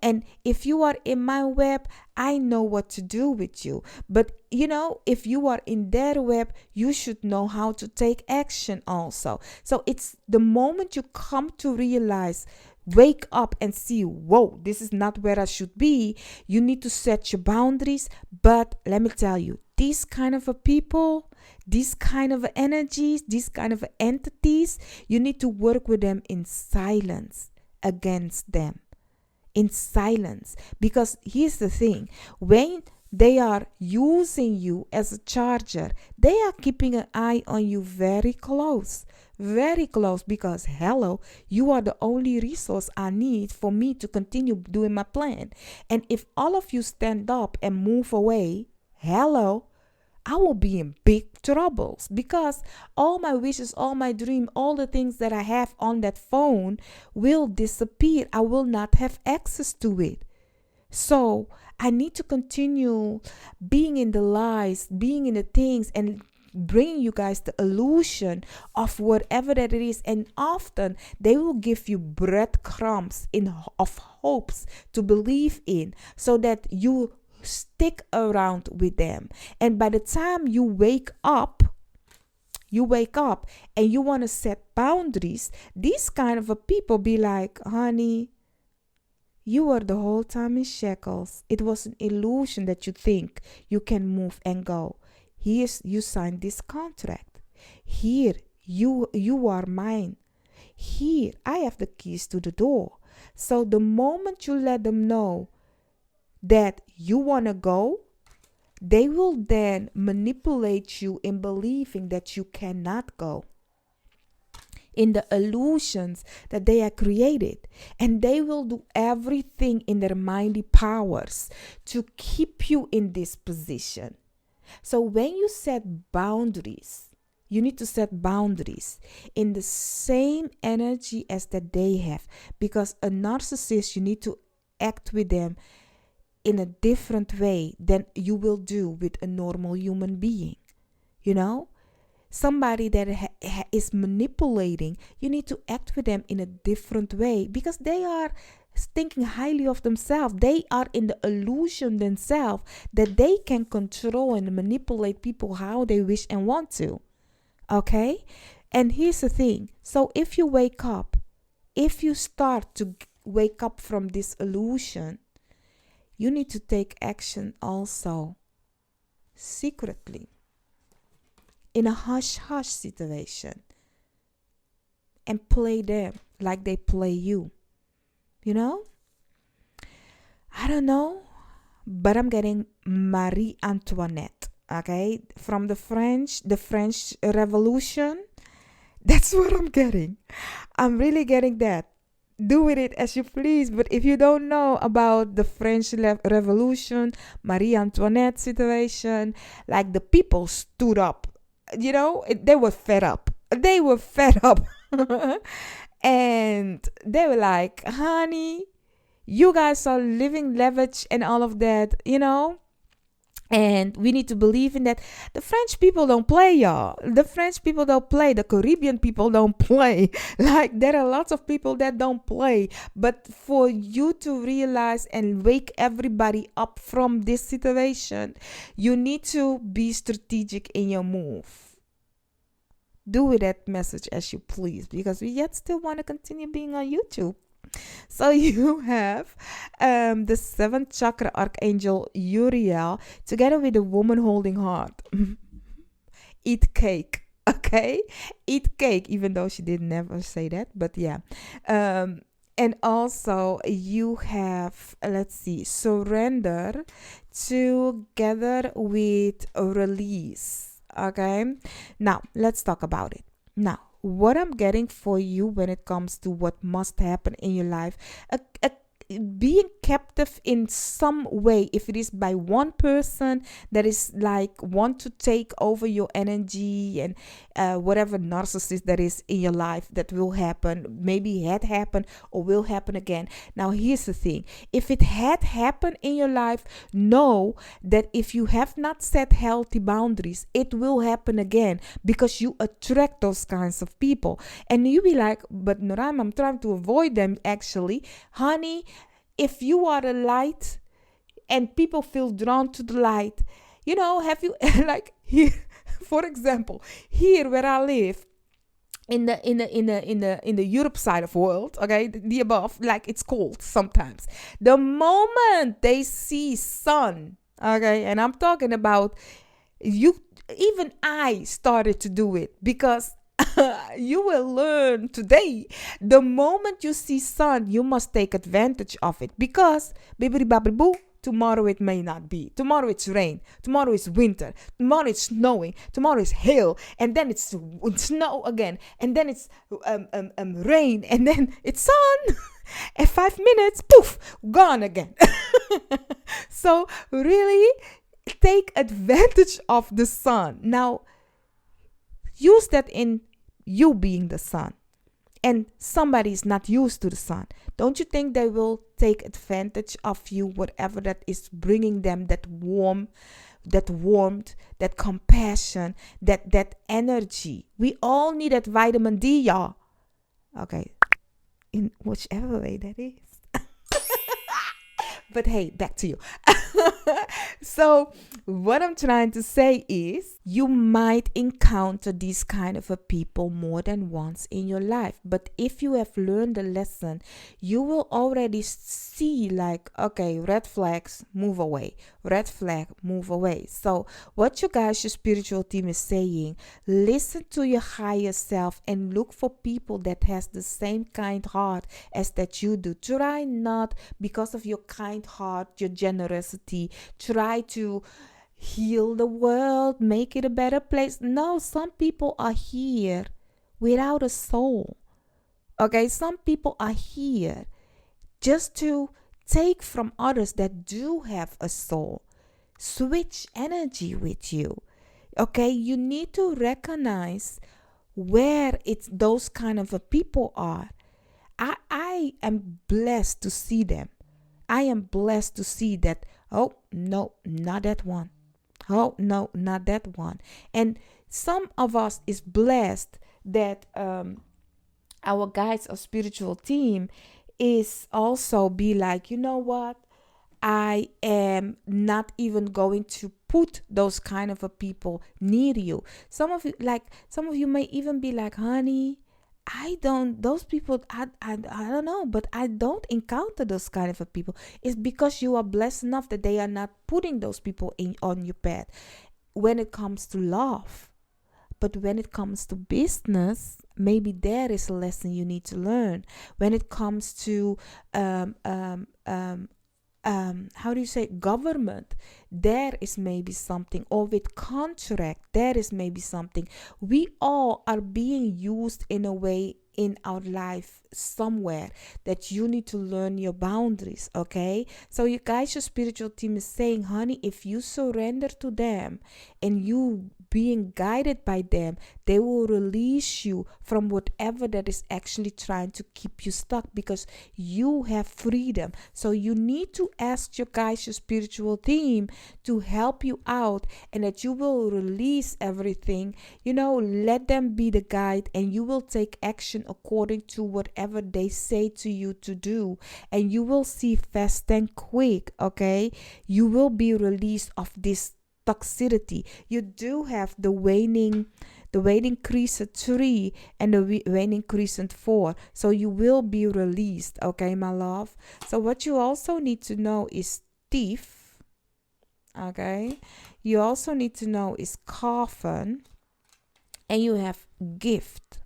and if you are in my web, I know what to do with you. But, if you are in their web, you should know how to take action also. So it's the moment you come to realize, wake up and see, whoa, this is not where I should be. You need to set your boundaries. But let me tell you, these kind of people, these kind of energies, these kind of entities, you need to work with them in silence, against them. In silence. Because here's the thing. When they are using you as a charger, they are keeping an eye on you very close. Very close, because hello, you are the only resource I need for me to continue doing my plan. And if all of you stand up and move away, hello, I will be in big troubles, because all my wishes, all my dreams, all the things that I have on that phone will disappear. I will not have access to it. So I need to continue being in the lies, being in the things, and bringing you guys the illusion of whatever that it is. And often they will give you breadcrumbs of hopes to believe in, so that you stick around with them. And by the time you wake up and you want to set boundaries, these kind of a people be like, honey, you were the whole time in shackles. It was an illusion that you think you can move and go. Here's, you signed this contract. Here, you are mine. Here, I have the keys to the door. So the moment you let them know that you want to go, they will then manipulate you in believing that you cannot go, in the illusions that they have created. And they will do everything in their mighty powers to keep you in this position. So when you set boundaries, you need to set boundaries in the same energy as that they have. Because a narcissist, you need to act with them in a different way than you will do with a normal human being. Somebody that is manipulating, you need to act with them in a different way, because they are thinking highly of themselves. They are in the illusion themselves that they can control and manipulate people how they wish and want to. Okay? And here's the thing. So if you wake up, if you start to wake up from this illusion, you need to take action also secretly, in a hush-hush situation, and play them like they play you. I don't know, but I'm getting Marie Antoinette, okay? From the French Revolution. That's what I'm getting. I'm really getting that. Do with it as you please. But if you don't know about the French Revolution, Marie Antoinette situation, like the people stood up. They were fed up. And they were like, honey, You guys are living lavish and all of that, and we need to believe in that. The French people don't play, y'all. The French people don't play. The Caribbean people don't play. Like, there are lots of people that don't play. But for you to realize and wake everybody up from this situation, you need to be strategic in your move. Do with that message as you please, because we yet still want to continue being on YouTube. So you have the 7th chakra archangel Uriel together with the woman holding heart. Eat cake, okay? Eat cake, even though she did never say that, but yeah. And also you have, surrender together with release, okay? Now, let's talk about it. Now, what I'm getting for you when it comes to what must happen in your life, being captive in some way, if it is by one person that is like want to take over your energy, and whatever narcissist that is in your life, that will happen, maybe had happened or will happen again. Now here's the thing: if it had happened in your life, know that if you have not set healthy boundaries, it will happen again, because you attract those kinds of people. And you be like, but Noram, I'm trying to avoid them. Actually, honey, if you are a light and people feel drawn to the light, have you like here, for example, here where I live, in the Europe side of the world, okay, the above, like it's cold sometimes. The moment they see sun, okay, and I'm talking about you, even I started to do it, because you will learn today. The moment you see sun, you must take advantage of it, because bibbidi babbidi boo, tomorrow it may not be. Tomorrow it's rain. Tomorrow it's winter. Tomorrow it's snowing. Tomorrow it's hail, and then it's snow again, and then it's rain, and then it's sun. And 5 minutes, poof, gone again. So really take advantage of the sun. Now use that in you being the sun, and somebody is not used to the sun. Don't you think they will take advantage of you, whatever that is bringing them that warmth, that compassion, that energy? We all need that vitamin D, y'all. Okay, in whichever way that is. But hey, back to you. So what I'm trying to say is, you might encounter these kind of a people more than once in your life. But if you have learned the lesson, you will already see like, okay, red flags, move away. Red flag, move away. So what you guys, your spiritual team is saying, listen to your higher self and look for people that has the same kind heart as that you do. Try not, because of your kind heart, your generosity, try to heal the world, make it a better place. No, some people are here without a soul. Okay, some people are here just to take from others that do have a soul. Switch energy with you. Okay, you need to recognize where it's those kind of a people are. I am blessed to see them. I am blessed to see that, oh, no, not that one. Oh, no, not that one. And some of us is blessed that our guides or spiritual team is also be like, you know what? I am not even going to put those kind of a people near you. Some of you may even be like, honey, those people, I don't know, but I don't encounter those kind of a people. It's because you are blessed enough that they are not putting those people on your path when it comes to love. But when it comes to business, maybe there is a lesson you need to learn. When it comes to government, there is maybe something, or with contract, there is maybe something. We all are being used in a way in our life somewhere that you need to learn your boundaries, okay? So you guys, your spiritual team is saying, honey, if you surrender to them and you being guided by them, they will release you from whatever that is actually trying to keep you stuck, because you have freedom. So you need to ask your guys, your spiritual team, to help you out, and that you will release everything. Let them be the guide, and you will take action according to whatever they say to you to do, and you will see fast and quick, okay? You will be released of this toxicity. You do have the waning crescent 3 and the waning crescent 4, so you will be released, okay, my love? So what you also need to know is thief, okay? You also need to know is coffin, and you have gift.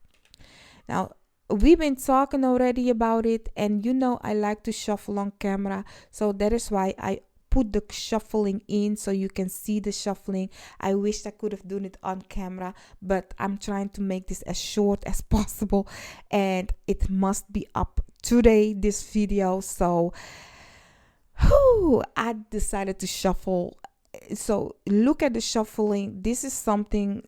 Now, we've been talking already about it, and I like to shuffle on camera, so that is why I put the shuffling in so you can see the shuffling. I wish I could have done it on camera, but I'm trying to make this as short as possible, and it must be up today, this video. So I decided to shuffle. So look at the shuffling. This is something,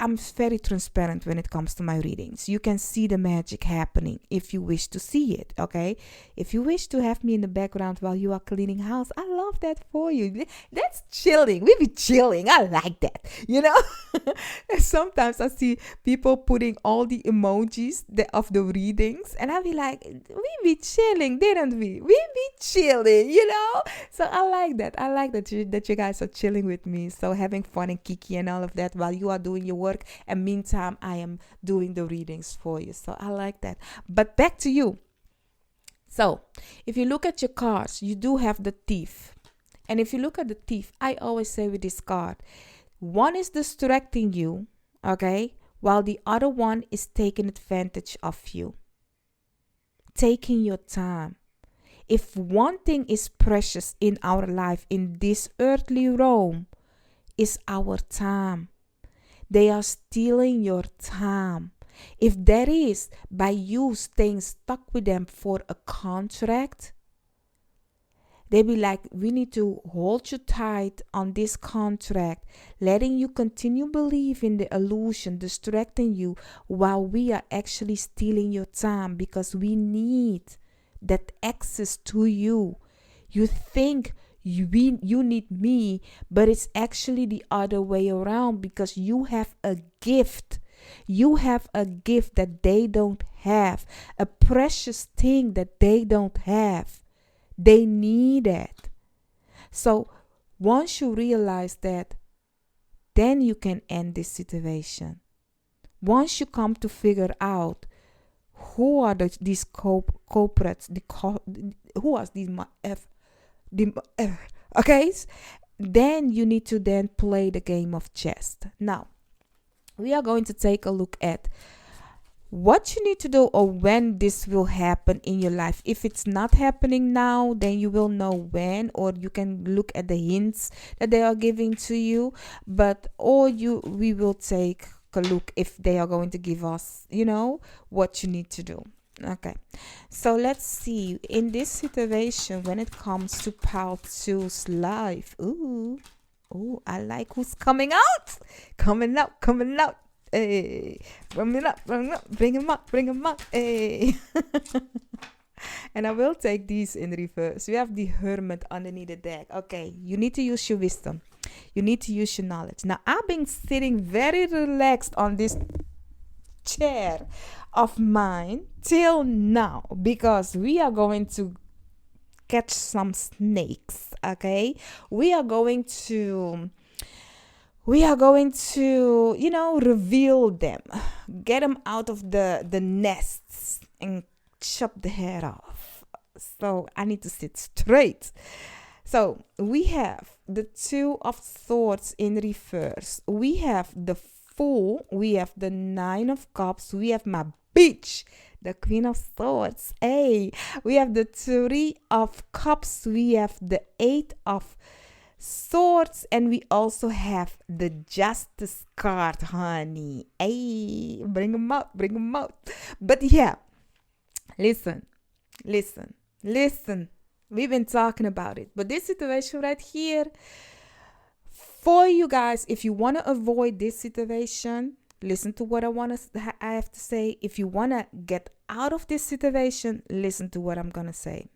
I'm very transparent when it comes to my readings. You can see the magic happening if you wish to see it, okay? If you wish to have me in the background while you are cleaning house, I love that for you. That's chilling. We be chilling. I like that, Sometimes I see people putting all the emojis of the readings, and I'll be like, we be chilling, didn't we? We be chilling, So I like that. I like that you guys are chilling with me. So having fun and kiki and all of that while you are doing your work, and meantime I am doing the readings for you. So I like that. But back to you. So if you look at your cards, you do have the thief. And if you look at the thief, I always say with this card, one is distracting you, okay, while the other one is taking advantage of you, taking your time. If one thing is precious in our life, in this earthly realm, is our time. They are stealing your time. If that is by you staying stuck with them for a contract, they be like, we need to hold you tight on this contract, letting you continue believing the illusion, distracting you, while we are actually stealing your time, because we need that access to you. You think you need me, but it's actually the other way around, because you have a gift. You have a gift that they don't have, a precious thing that they don't have. They need it. So once you realize that, then you can end this situation. Once you come to figure out who are these culprits, who are these okay, then you need to then play the game of chess. Now we are going to take a look at what you need to do, or when this will happen in your life. If it's not happening now, then you will know when, or you can look at the hints that they are giving to you. We will take a look if they are going to give us, what you need to do. Okay, so let's see. In this situation, when it comes to Pile 2's life, I like who's coming out. Coming out. Hey, bring him up. Hey. And I will take these in reverse. We have the Hermit underneath the deck. Okay, you need to use your wisdom. You need to use your knowledge. Now, I've been sitting very relaxed on this chair of mine till now, because we are going to catch some snakes. Okay, we are going to reveal them, get them out of the nests and chop the head off. So I need to sit straight. So we have the Two of Swords in reverse. We have the Fool. We have the Nine of Cups. We have my bitch, the Queen of Swords. Hey, we have the Three of Cups. We have the Eight of Swords, and we also have the Justice card, honey. Hey, bring them out, bring them out. But yeah, listen, listen, listen. We've been talking about it, but this situation right here, for you guys, if you want to avoid this situation, listen to what I have to say. If you want to get out of this situation, listen to what I'm going to say.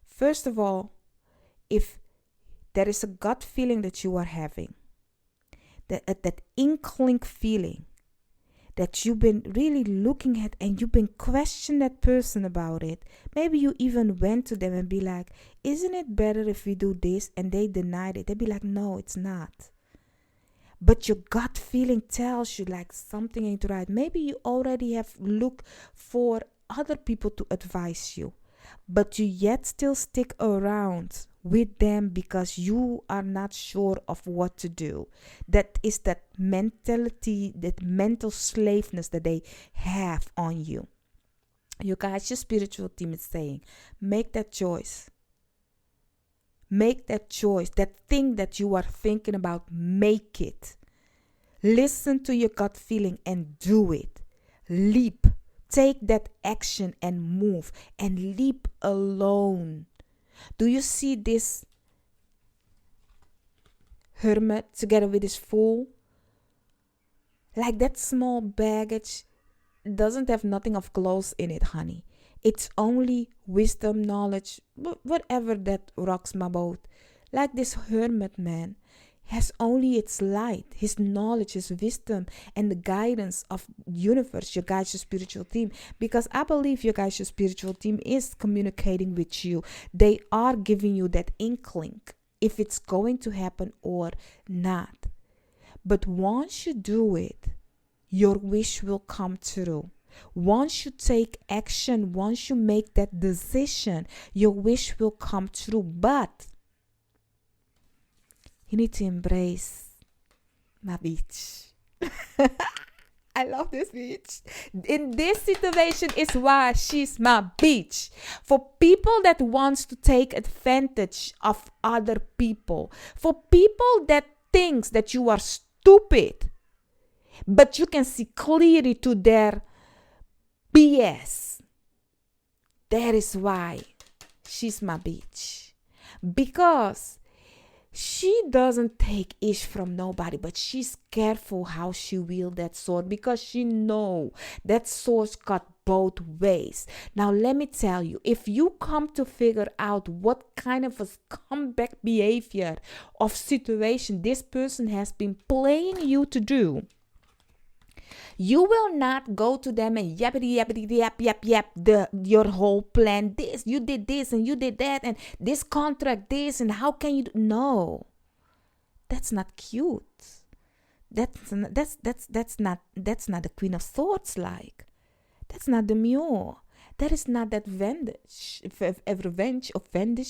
First of all, if there is a gut feeling that you are having, that inkling feeling that you've been really looking at and you've been questioning that person about it. Maybe you even went to them and be like, isn't it better if we do this? And they denied it. They'd be like, no, it's not. But your gut feeling tells you like something ain't right. Maybe you already have looked for other people to advise you, but you yet still stick around with them because you are not sure of what to do. That is that mentality, that mental slaveness that they have on you. You guys, your spiritual team is saying, make that choice. Make that choice. That thing that you are thinking about, make it. Listen to your gut feeling and do it. Leap. Take that action and move and leap alone. Do you see this hermit together with his fool? Like that small baggage doesn't have nothing of clothes in it, honey. It's only wisdom, knowledge, whatever that rocks my boat. Like this hermit man has only its light, his knowledge, his wisdom, and the guidance of the universe, your guys, your spiritual team. Because I believe your guys, your spiritual team is communicating with you. They are giving you that inkling if it's going to happen or not. But once you do it, your wish will come true. Once you take action, once you make that decision, your wish will come true. But you need to embrace my beach. I love this beach. In this situation is why she's my beach. For people that wants to take advantage of other people. For people that thinks that you are stupid. But you can see clearly to their BS. That is why she's my bitch. Because she doesn't take ish from nobody, but she's careful how she wield that sword because she know that sword cut both ways. Now let me tell you, if you come to figure out what kind of a comeback behavior of situation this person has been playing you to do, you will not go to them and yap your whole plan. This, you did this and you did that and this contract this and how can you no. That's not cute. That's not the Queen of Swords like. That's not demure. That is not that revenge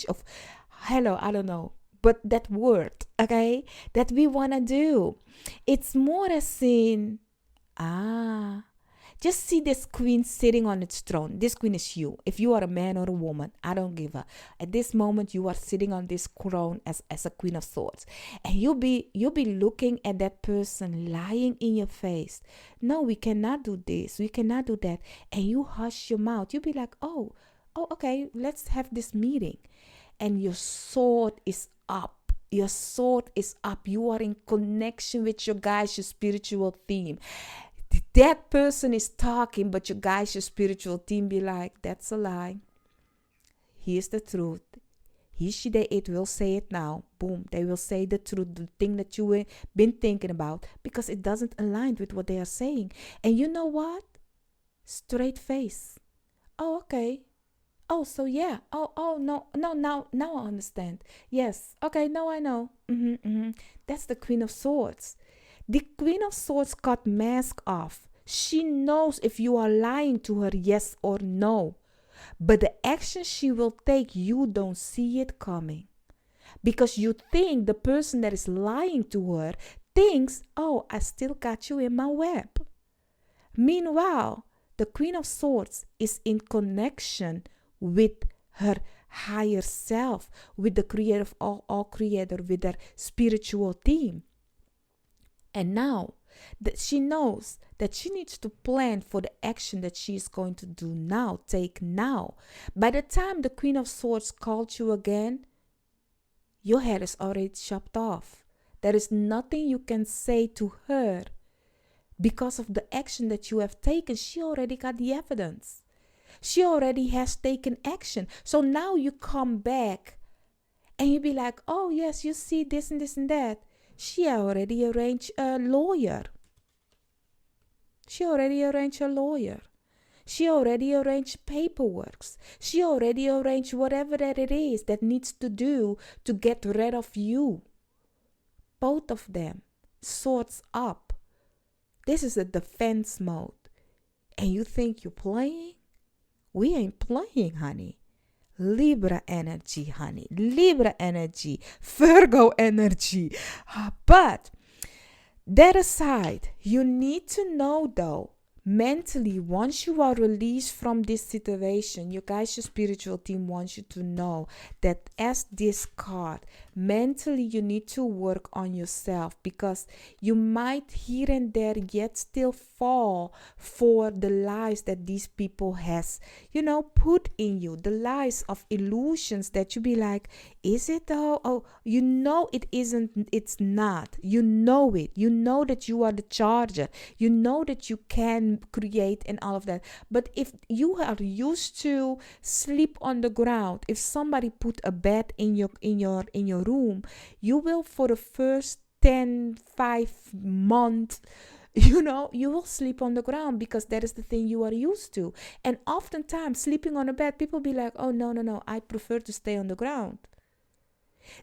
of hello, I don't know. But that word, okay, that we wanna do. It's more as in just see this queen sitting on its throne. This queen is you. If you are a man or a woman, I don't give a. At this moment, you are sitting on this throne as a queen of swords, and you'll be looking at that person lying in your face. No, we cannot do this. We cannot do that. And you hush your mouth. You'll be like, oh, okay, let's have this meeting, and your sword is up. Your sword is up. You are in connection with your guys, your spiritual team. That person is talking, but your guys, your spiritual team be like, that's a lie. Here's the truth. He, she, they, it will say it now. Boom. They will say the truth, the thing that you have been thinking about, because it doesn't align with what they are saying. And you know what? Straight face. Oh, okay. Oh, so yeah. Oh, no, now I understand. Yes. Okay, now I know. That's the Queen of Swords. The Queen of Swords cut mask off. She knows if you are lying to her, yes or no. But the action she will take, you don't see it coming. Because you think the person that is lying to her thinks, oh, I still got you in my web. Meanwhile, the Queen of Swords is in connection with her higher self, with the creator of all creator, with their spiritual team. And now that she knows that she needs to plan for the action that she is going to do now, take now. By the time the Queen of Swords called you again, your head is already chopped off. There is nothing you can say to her because of the action that you have taken. She already got the evidence. She already has taken action. So now you come back and you be like, oh yes, you see this and this and that. She already arranged a lawyer. She already arranged paperwork. She already arranged whatever that it is that needs to do to get rid of you. Both of them. Swords up. This is a defense mode. And you think you're playing? We ain't playing, honey. Libra energy, honey. Libra energy. Virgo energy. But that aside, you need to know though, mentally, once you are released from this situation, you guys, your spiritual team wants you to know that as this card, mentally you need to work on yourself, because you might here and there yet still fall for the lies that these people has, put in you, the lies of illusions that you be like, is it though? Oh, it isn't, it's not. You know it. You know that you are the charger. You know that you can create and all of that. But if you are used to sleep on the ground, if somebody put a bed in your room, you will, for the first 5 months, you will sleep on the ground, because that is the thing you are used to. And oftentimes sleeping on a bed, people be like, oh no, I prefer to stay on the ground.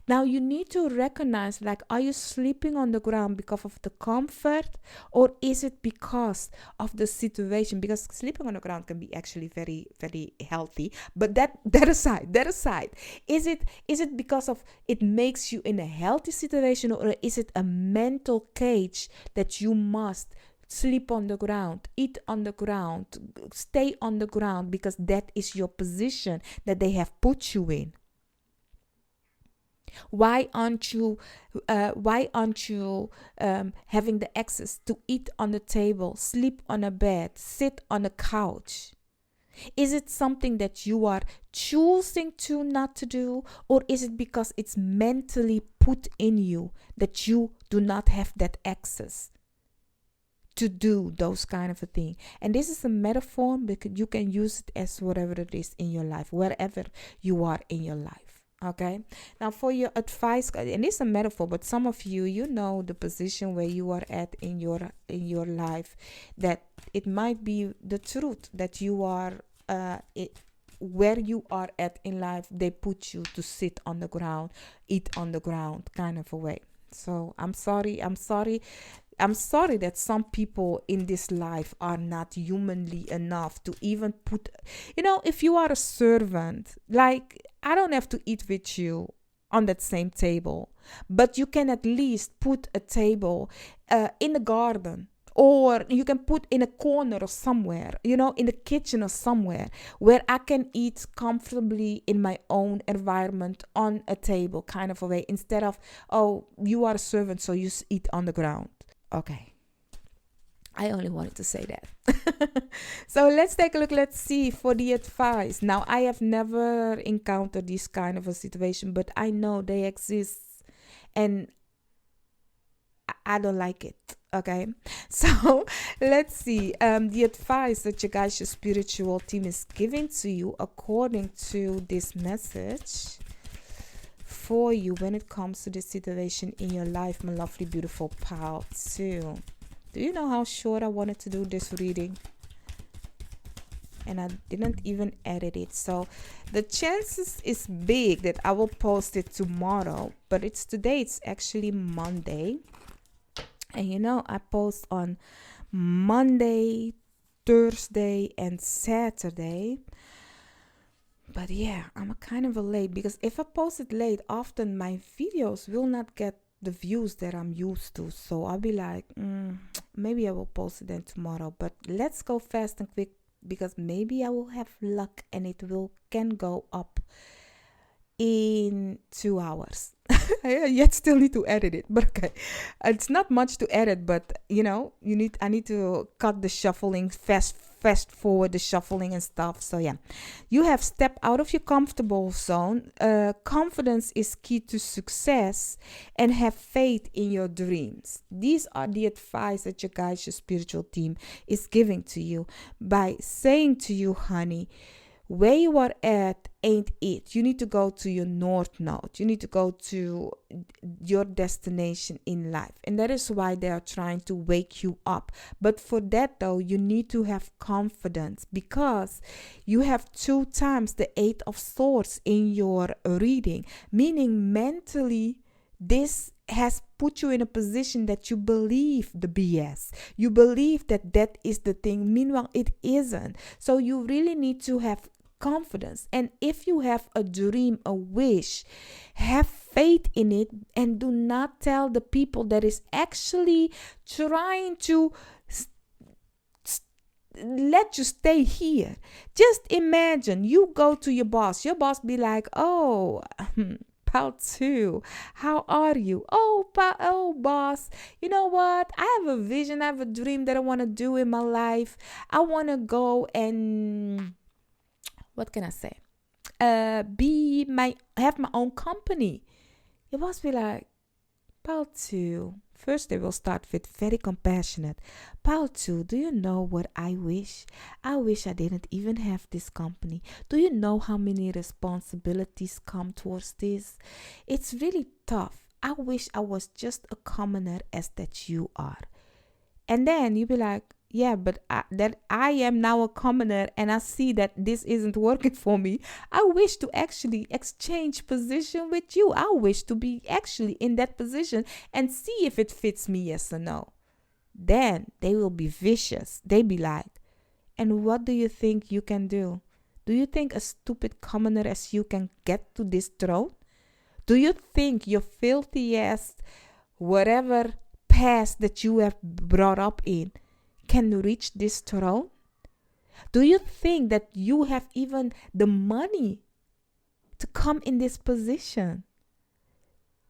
Now you need to recognize, like, are you sleeping on the ground because of the comfort, or is it because of the situation? Because sleeping on the ground can be actually very, very healthy. But that aside, is it because of it makes you in a healthy situation, or is it a mental cage that you must sleep on the ground, eat on the ground, stay on the ground, because that is your position that they have put you in? Why aren't you having the access to eat on the table, sleep on a bed, sit on a couch? Is it something that you are choosing to not to do, or is it because it's mentally put in you that you do not have that access to do those kind of a thing? And this is a metaphor, because you can use it as whatever it is in your life, wherever you are in your life. Okay, now for your advice, and it's a metaphor, but some of you know the position where you are at in your life, that it might be the truth that you are where you are at in life. They put you to sit on the ground, eat on the ground, kind of a way. So I'm sorry that some people in this life are not humanly enough to even put, if you are a servant, like, I don't have to eat with you on that same table, but you can at least put a table in the garden, or you can put in a corner or somewhere, in the kitchen or somewhere, where I can eat comfortably in my own environment on a table, kind of a way, instead of, oh, you are a servant, so you eat on the ground. Okay. I only wanted to say that. So let's take a look. Let's see for the advice. Now, I have never encountered this kind of a situation, but I know they exist, and I don't like it. Okay. So let's see the advice that your spiritual team is giving to you according to this message for you when it comes to this situation in your life, my lovely, beautiful pal, too. Do you know how short I wanted to do this reading? And I didn't even edit it. So the chances is big that I will post it tomorrow. But today, it's actually Monday. And I post on Monday, Thursday, and Saturday. But yeah, I'm kind of late, because if I post it late, often my videos will not get the views that I'm used to. So I'll be like, maybe I will post it then tomorrow. But let's go fast and quick, because maybe I will have luck and it can go up in 2 hours. I yet still need to edit it, but okay. It's not much to edit, but I need to cut the shuffling, fast forward the shuffling and stuff. So yeah, you have stepped out of your comfortable zone. Confidence is key to success, and have faith in your dreams. These are the advice that your guys, your spiritual team, is giving to you by saying to you, honey, where you are at ain't it. You need to go to your north node. You need to go to your destination in life. And that is why they are trying to wake you up. But for that, though, you need to have confidence, because you have 2 times the 8 of swords in your reading, meaning mentally this has put you in a position that you believe the BS. You believe that is the thing. Meanwhile, it isn't. So you really need to have confidence. And if you have a dream, a wish, have faith in it, and do not tell the people that is actually trying to let you stay here. Just imagine you go to your boss be like, oh, Part 2, how are you? Oh, boss, you know what? I have a vision, I have a dream that I want to do in my life. I want to go and, what can I say? Have my own company. Your boss be like, Part 2. First, they will start with very compassionate. Part 2, do you know what I wish? I wish I didn't even have this company. Do you know how many responsibilities come towards this? It's really tough. I wish I was just a commoner as that you are. And then you be like, yeah, but that I am now a commoner and I see that this isn't working for me. I wish to actually exchange position with you. I wish to be actually in that position and see if it fits me, yes or no. Then they will be vicious. They be like, and what do you think you can do? Do you think a stupid commoner as you can get to this throne? Do you think your filthy ass, whatever past that you have brought up in, can reach this throne? Do you think that you have even the money to come in this position?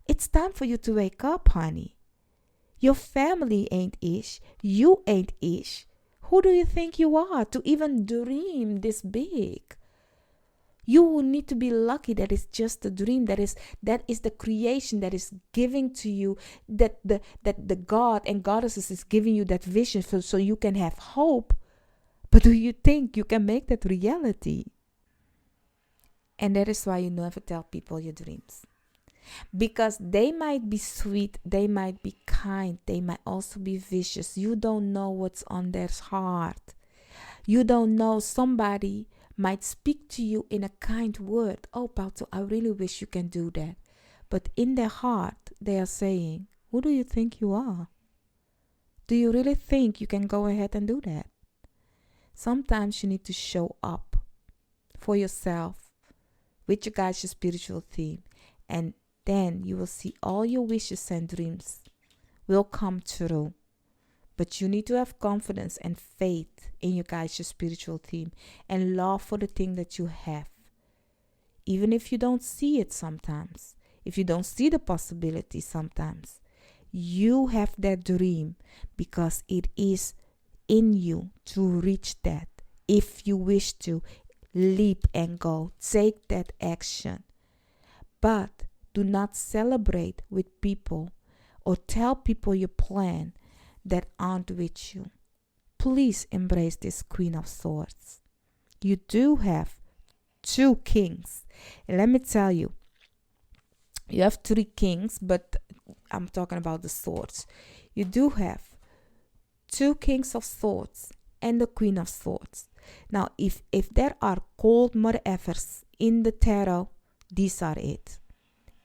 It's time for you to wake up, honey. Your family ain't ish. You ain't ish. Who do you think you are to even dream this big? You need to be lucky that it's just a dream, that is the creation that is giving to you, that the God and goddesses is giving you that vision so you can have hope. But do you think you can make that reality? And that is why you never tell people your dreams. Because they might be sweet, they might be kind, they might also be vicious. You don't know what's on their heart. You don't know, somebody might speak to you in a kind word. Oh, Pauto, I really wish you can do that. But in their heart, they are saying, who do you think you are? Do you really think you can go ahead and do that? Sometimes you need to show up for yourself with your guys, your spiritual team, and then you will see all your wishes and dreams will come true. But you need to have confidence and faith in your guys, your spiritual team, and love for the thing that you have. Even if you don't see it sometimes, if you don't see the possibility sometimes, you have that dream because it is in you to reach that. If you wish to, leap and go. Take that action. But do not celebrate with people or tell people your plan that aren't with you. Please embrace this Queen of Swords. You do have 2 kings. And let me tell you, you have 3 kings, but I'm talking about the swords. You do have 2 kings of swords and the Queen of Swords. Now, if there are cold mother effers in the tarot, these are it.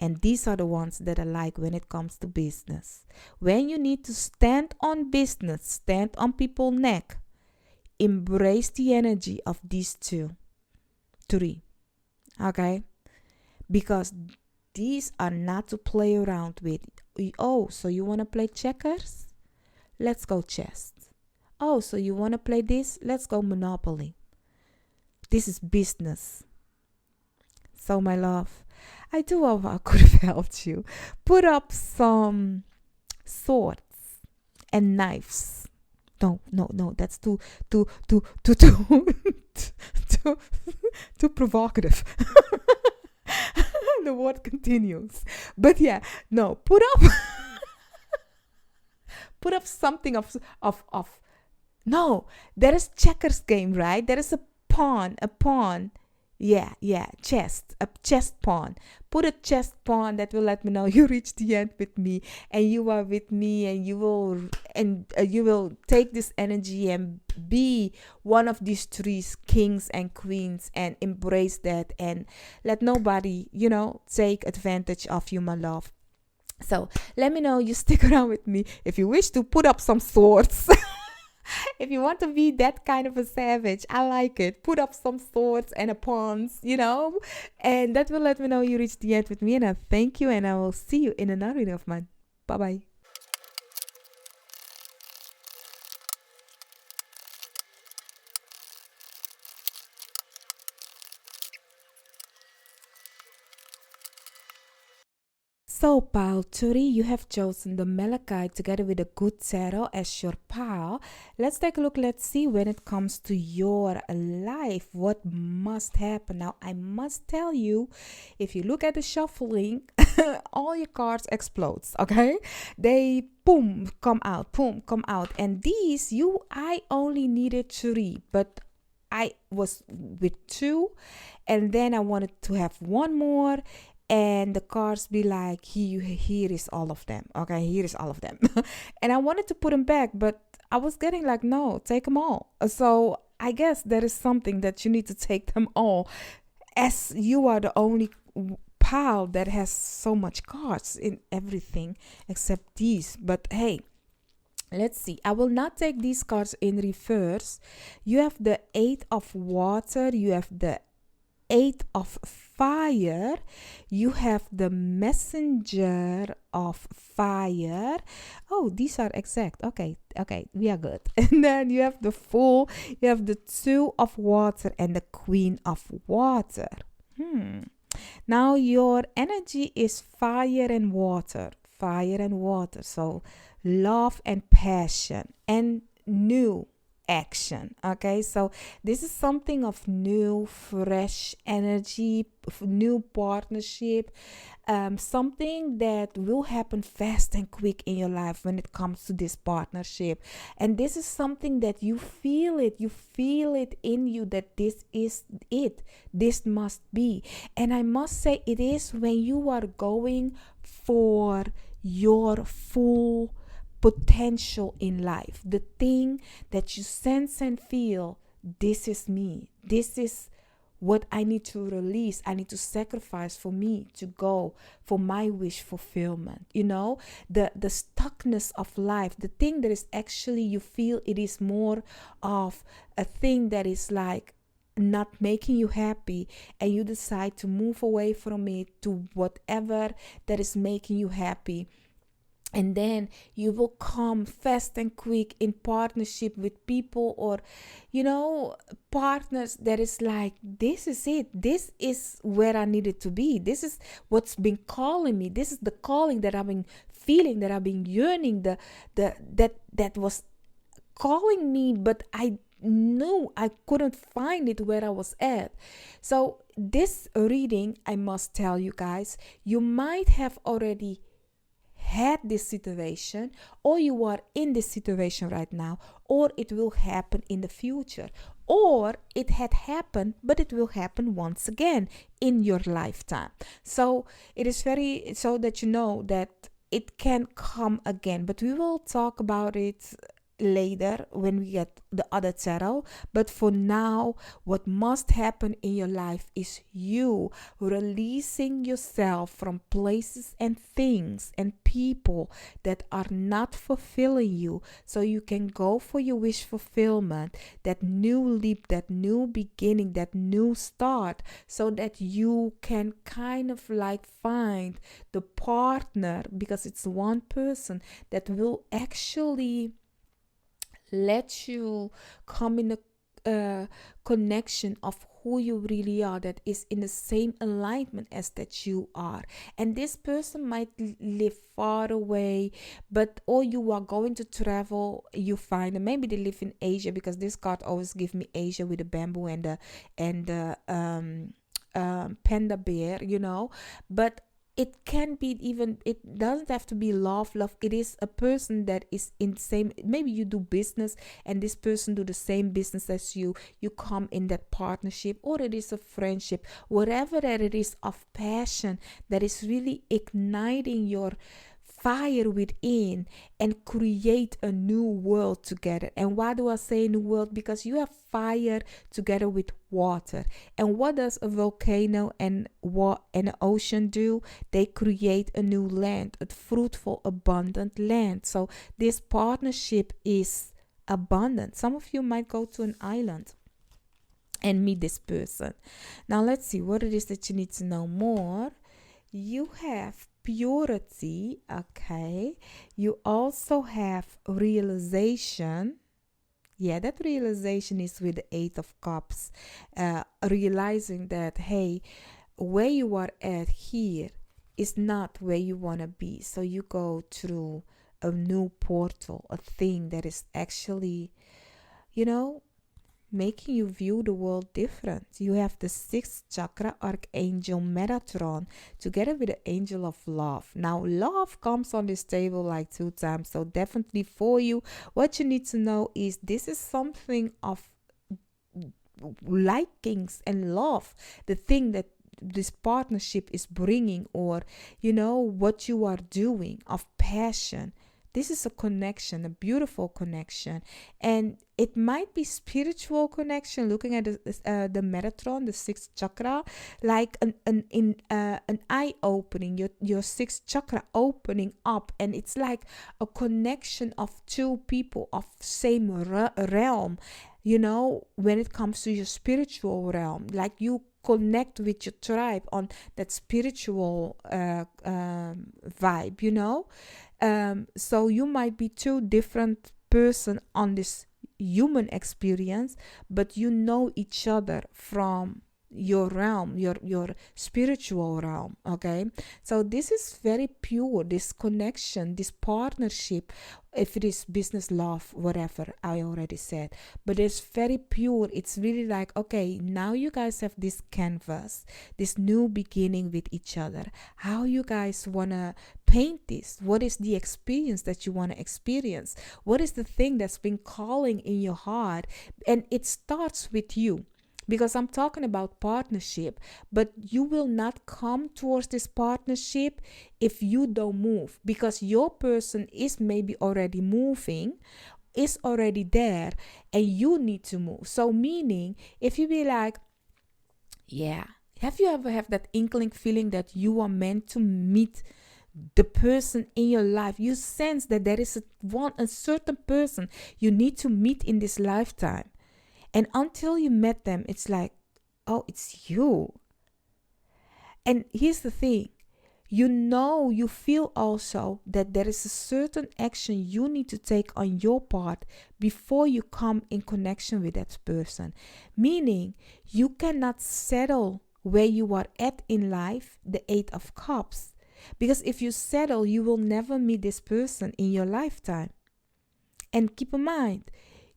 And these are the ones that I like when it comes to business. When you need to stand on business, stand on people's neck, embrace the energy of these 2, 3. Okay? Because these are not to play around with. Oh, so you want to play checkers? Let's go chess. Oh, so you want to play this? Let's go Monopoly. This is business. So, my love, I do hope I could have helped you. Put up some swords and knives. No, no, no. That's too too, too provocative. The word continues, but yeah, no. Put up something of. No, there is checkers game, right? There is a pawn. Yeah, yeah, a chest pawn. Put a chest pawn that will let me know you reached the end with me, and you are with me, and you will take this energy and be one of these three kings and queens, and embrace that, and let nobody, take advantage of you, my love. So let me know you stick around with me if you wish to put up some swords. If you want to be that kind of a savage, I like it. Put up some swords and a pawns, and that will let me know you reached the end with me. And I thank you, and I will see you in another video of mine. Bye bye. So, pile 3, you have chosen the Malachite together with the Good Tarot as your pile. Let's take a look. Let's see when it comes to your life, what must happen. Now, I must tell you, if you look at the shuffling, all your cards explodes, okay? They boom, come out. And these, I only needed 3, but I was with 2, and then I wanted to have 1 more. And the cards be like, here is all of them. Okay, here is all of them. And I wanted to put them back, but I was getting like, no, take them all. So I guess there is something that you need to take them all, as you are the only pile that has so much cards in everything except these. But hey, let's see. I will not take these cards in reverse. You have the 8 of water. You have the 8 of fire. You have the messenger of fire. Oh, these are exact. Okay, we are good. And then you have the fool. You have the 2 of water and the queen of water. Now your energy is fire and water. So love and passion and new action. Okay, so this is something of new, fresh energy, new partnership, something that will happen fast and quick in your life when it comes to this partnership. And this is something that you feel it in you, that this is it, this must be. And I must say, it is when you are going for your full potential in life, the thing that you sense and feel, this is me, this is what I need to release, I need to sacrifice for me to go for my wish fulfillment. The stuckness of life, the thing that is actually, you feel it is more of a thing that is like not making you happy, and you decide to move away from it to whatever that is making you happy. And then you will come fast and quick in partnership with people, or partners that is like, this is it, this is where I needed to be, this is what's been calling me, this is the calling that I've been feeling, that I've been yearning, that was calling me, but I knew I couldn't find it where I was at. So this reading, I must tell you guys, you might have already had this situation, or you are in this situation right now, or it will happen in the future, or it had happened but it will happen once again in your lifetime. So it is very, so that you know that it can come again, but we will talk about it later when we get the other tarot. But for now, what must happen in your life is you releasing yourself from places and things and people that are not fulfilling you, so you can go for your wish fulfillment, that new leap, that new beginning, that new start, so that you can kind of like find the partner, because it's one person that will actually let you come in a connection of who you really are, that is in the same alignment as that you are. And this person might live far away, but or you are going to travel, you find them. Maybe they live in Asia, because this card always gives me Asia with the bamboo and the panda bear, but it can be even, it doesn't have to be love. It is a person that is in same, maybe you do business and this person do the same business as you come in that partnership, or it is a friendship, whatever that it is of passion that is really igniting your fire within and create a new world together. And why do I say new world? Because you have fire together with water. And what does a volcano and an ocean do? They create a new land, a fruitful, abundant land. So this partnership is abundant. Some of you might go to an island and meet this person. Now let's see what it is that you need to know more. You have purity, okay. You also have realization. Yeah, that realization is with the Eight of Cups. Realizing that, hey, where you are at here is not where you want to be. So you go through a new portal, a thing that is actually, making you view the world different. You have the sixth chakra archangel Metatron together with the angel of love. Now love comes on this table like 2 times, so definitely for you, what you need to know is this is something of likings and love, the thing that this partnership is bringing, or what you are doing, of passion. This is a connection, a beautiful connection, and it might be spiritual connection. Looking at the Metatron, the sixth chakra, like an eye opening, your sixth chakra opening up, and it's like a connection of 2 people of same realm. When it comes to your spiritual realm, like you connect with your tribe on that spiritual vibe, so you might be 2 different person on this human experience, but you know each other from your realm, your spiritual realm. Okay, so this is very pure, this connection, this partnership, if it is business, love, whatever I already said, but it's very pure. It's really like, okay, now you guys have this canvas, this new beginning with each other. How you guys want to paint this? What is the experience that you want to experience? What is the thing that's been calling in your heart? And it starts with you, because I'm talking about partnership, but you will not come towards this partnership if you don't move, because your person is maybe already moving, is already there, and you need to move. So meaning, if you be like, yeah, have you ever have that inkling feeling that you are meant to meet the person in your life? You sense that there is a certain person you need to meet in this lifetime. And until you met them, it's like, oh, it's you. And here's the thing. You feel also that there is a certain action you need to take on your part before you come in connection with that person. Meaning, you cannot settle where you are at in life, the Eight of Cups. Because if you settle, you will never meet this person in your lifetime. And keep in mind,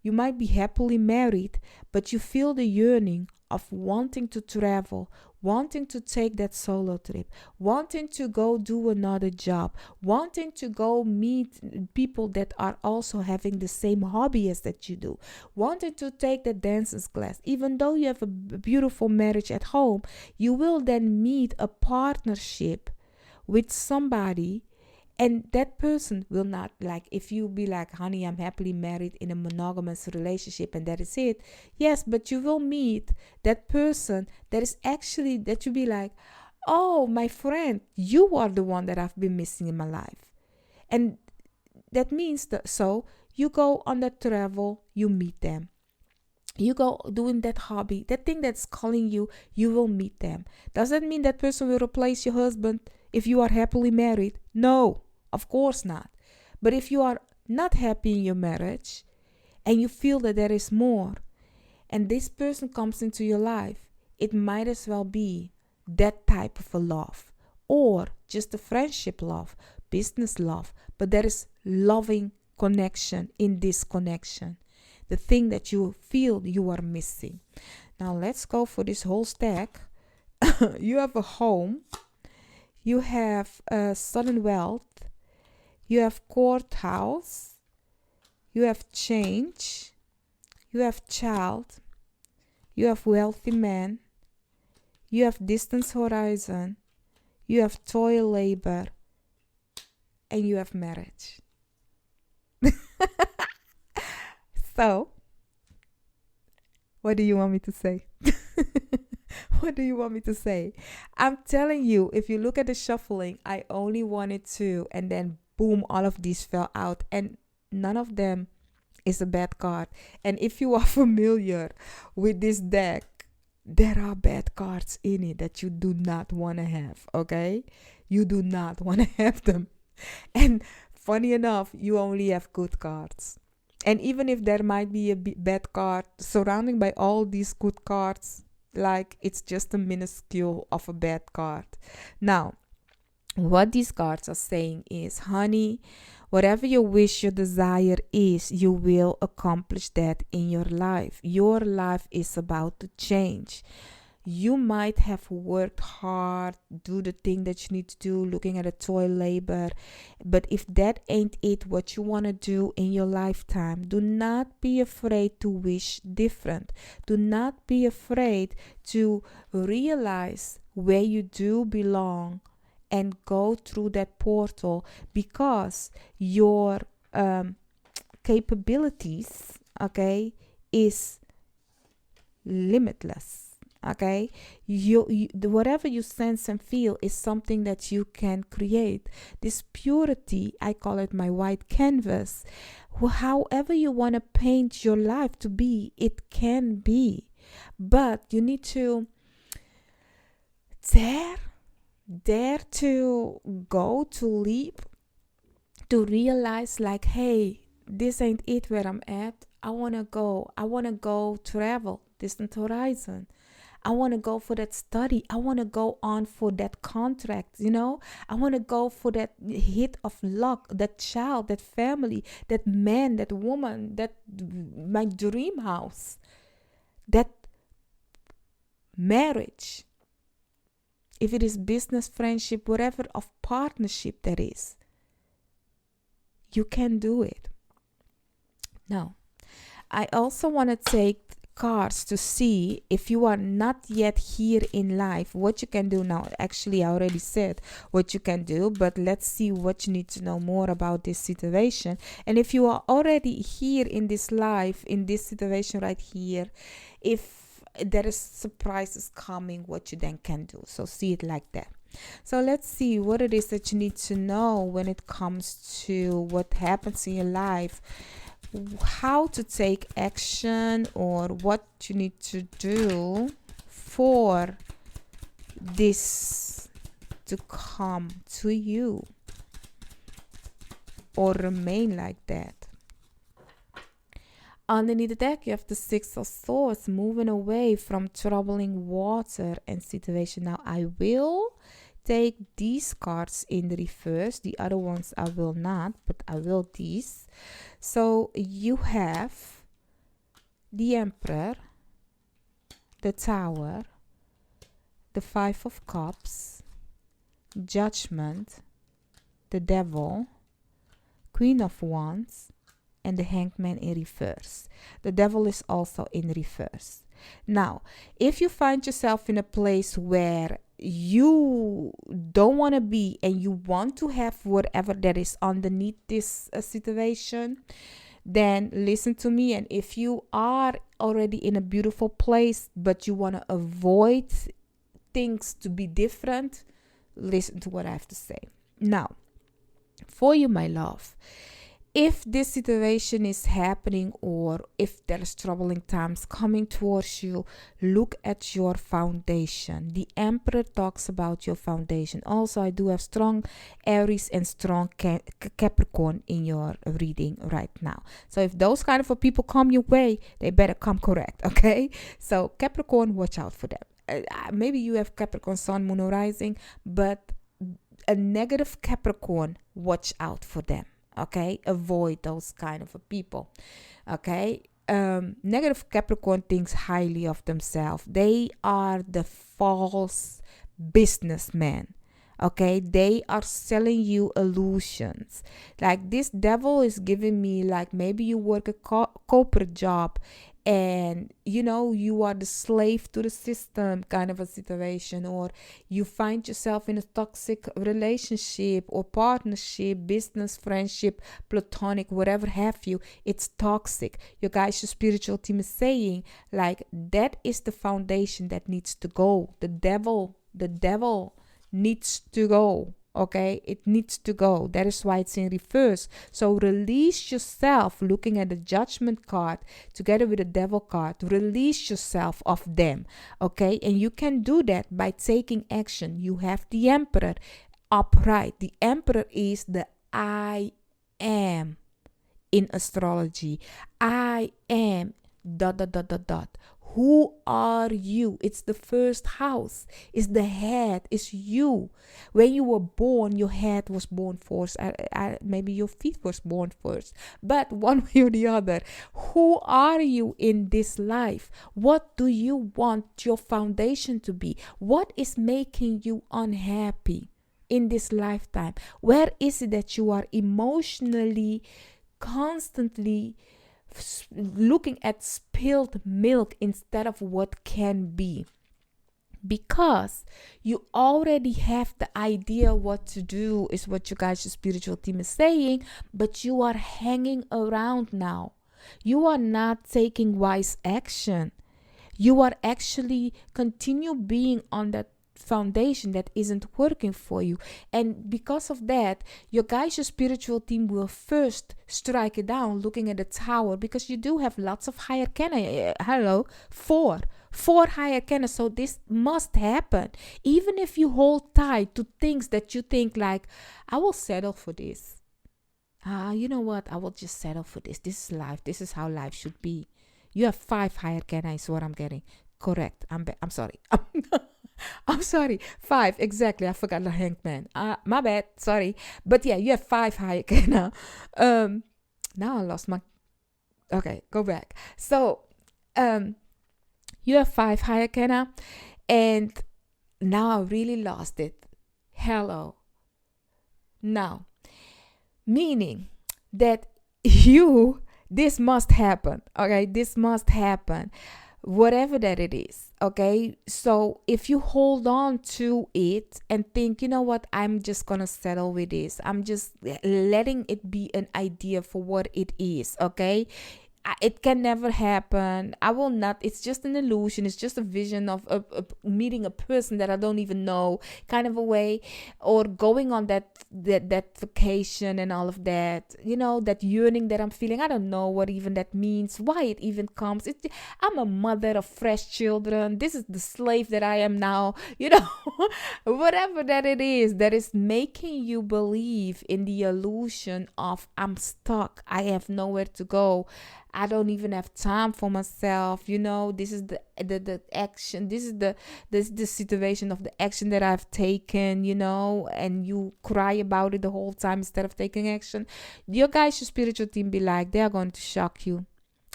you might be happily married, but you feel the yearning of wanting to travel, wanting to take that solo trip, wanting to go do another job, wanting to go meet people that are also having the same hobby as that you do, wanting to take the dancing class. Even though you have a beautiful marriage at home, you will then meet a partnership with somebody. And that person will not, like, if you be like, honey, I'm happily married in a monogamous relationship and that is it. Yes, but you will meet that person that is actually, that you be like, oh, my friend, you are the one that I've been missing in my life. And that means that, so you go on that travel, you meet them. You go doing that hobby, that thing that's calling you, you will meet them. Does that mean that person will replace your husband if you are happily married? No, of course not. But if you are not happy in your marriage and you feel that there is more, and this person comes into your life, it might as well be that type of a love, or just a friendship love, business love, but there is loving connection in this connection, the thing that you feel you are missing. Now let's go for this whole stack. You have a home, you have sudden wealth, you have courthouse, you have change, you have child, you have wealthy man, you have distance horizon, you have toil labor, and you have marriage. So, what do you want me to say? What do you want me to say? I'm telling you, if you look at the shuffling, I only wanted two, and then boom, all of these fell out, and none of them is a bad card. And if you are familiar with this deck, there are bad cards in it that you do not want to have, okay? You do not want to have them. And funny enough, you only have good cards. And even if there might be a bad card surrounding by all these good cards, like it's just a minuscule of a bad card. Now, what these cards are saying is, honey, whatever your wish, your desire is, you will accomplish that in your life. Your life is about to change. You might have worked hard, do the thing that you need to do, looking at a toil labor. But if that ain't it, what you want to do in your lifetime, do not be afraid to wish different. Do not be afraid to realize where you do belong and go through that portal, because your capabilities, okay, is limitless. Okay, whatever you sense and feel is something that you can create. This purity, I call it my white canvas. However you want to paint your life to be, it can be. But you need to dare to go, to leap, to realize like, hey, this ain't it where I'm at. I want to go travel, distant horizon. I want to go for that study. I want to go on for that contract, I want to go for that hit of luck, that child, that family, that man, that woman, that my dream house, that marriage. If it is business, friendship, whatever of partnership that is, you can do it. Now, I also want to take cards to see if you are not yet here in life, what you can do now. Actually, I already said what you can do, but let's see what you need to know more about this situation. And if you are already here in this life, in this situation right here, if there is surprises coming, what you then can do. So see it like that. So let's see what it is that you need to know when it comes to what happens in your life, how to take action, or what you need to do for this to come to you or remain like that. Underneath the deck, you have the Six of Swords, moving away from troubling water and situation. Now, I will take these cards in the reverse. The other ones I will not, but I will these. So you have the Emperor, the Tower, the Five of Cups, Judgment, the Devil, Queen of Wands, and the Hanged Man in reverse. The Devil is also in reverse. Now, if you find yourself in a place where you don't want to be and you want to have whatever that is underneath this situation, then listen to me. And if you are already in a beautiful place but you want to avoid things to be different, listen to what I have to say. Now, for you, my love, if this situation is happening, or if there's troubling times coming towards you, look at your foundation. The Emperor talks about your foundation. Also, I do have strong Aries and strong Capricorn in your reading right now. So if those kind of people come your way, they better come correct, okay? So Capricorn, watch out for them. maybe you have Capricorn Sun, Moon, or Rising, but a negative Capricorn, watch out for them. Okay, avoid those kind of people. Okay, negative Capricorn thinks highly of themselves. They are the false businessmen. Okay, they are selling you illusions. Like this devil is giving me, like, maybe you work a corporate job and you are the slave to the system kind of a situation, or you find yourself in a toxic relationship or partnership, business, friendship, platonic, whatever have you. It's toxic. Your guys, your spiritual team is saying, like, that is the foundation that needs to go. The devil needs to go. Okay, it needs to go. That is why it's in reverse. So release yourself, looking at the judgment card together with the devil card. Release yourself of them. Okay, and you can do that by taking action. You have the Emperor upright. The Emperor is the I am in astrology. I am ... Who are you? It's the first house. It's the head. It's you. When you were born, your head was born first. Maybe your feet was born first. But one way or the other, who are you in this life? What do you want your foundation to be? What is making you unhappy in this lifetime? Where is it that you are emotionally, constantly looking at spilled milk instead of what can be? Because you already have the idea what to do, is what you guys, your spiritual team, is saying, but you are hanging around now. You are not taking wise action. You are actually continue being on that foundation that isn't working for you, and because of that, your guys, your spiritual team, will first strike it down, looking at the tower, because you do have lots of higher arcana. Four higher arcana, so this must happen. Even if you hold tight to things that you think, like, I will settle for this, you know what, I will just settle for this. This is life. This is how life should be. You have 5 higher arcana is what I'm getting. Correct. I'm sorry. I'm sorry. 5, exactly. I forgot the hangman. My bad. Sorry. But yeah, you have 5 high arcana. Now I lost my... Okay, go back. So, you have 5 high arcana, and now I really lost it. Hello. Now, meaning that this must happen. Okay, this must happen. Whatever that it is, okay? So if you hold on to it and think, you know what, I'm just gonna settle with this, I'm just letting it be an idea for what it is, okay? It can never happen. I will not. It's just an illusion. It's just a vision of meeting a person that I don't even know, kind of a way, or going on that vacation and all of that. That yearning that I'm feeling. I don't know what even that means. Why it even comes. I'm a mother of fresh children. This is the slave that I am now. Whatever that it is that is making you believe in the illusion of I'm stuck. I have nowhere to go. I don't even have time for myself. This is the action. This is the situation of the action that I've taken, and you cry about it the whole time instead of taking action. Your guys, your spiritual team, be like, they are going to shock you.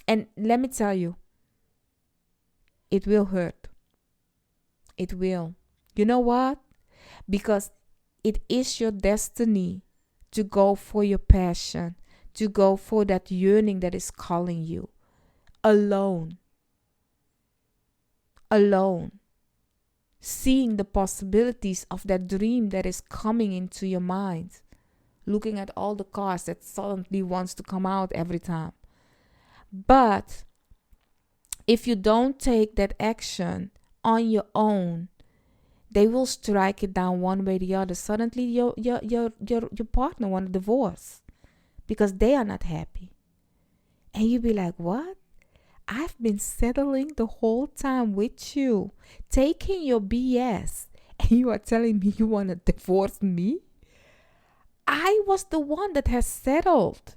And let me tell you, it will hurt. It will. You know what? Because it is your destiny to go for your passion, to go for that yearning that is calling you. Alone. Seeing the possibilities of that dream that is coming into your mind. Looking at all the cars that suddenly wants to come out every time. But if you don't take that action on your own, they will strike it down one way or the other. Suddenly your partner want a divorce, because they are not happy. And you be like, what? I've been settling the whole time with you, taking your BS, and you are telling me you want to divorce me? I was the one that has settled.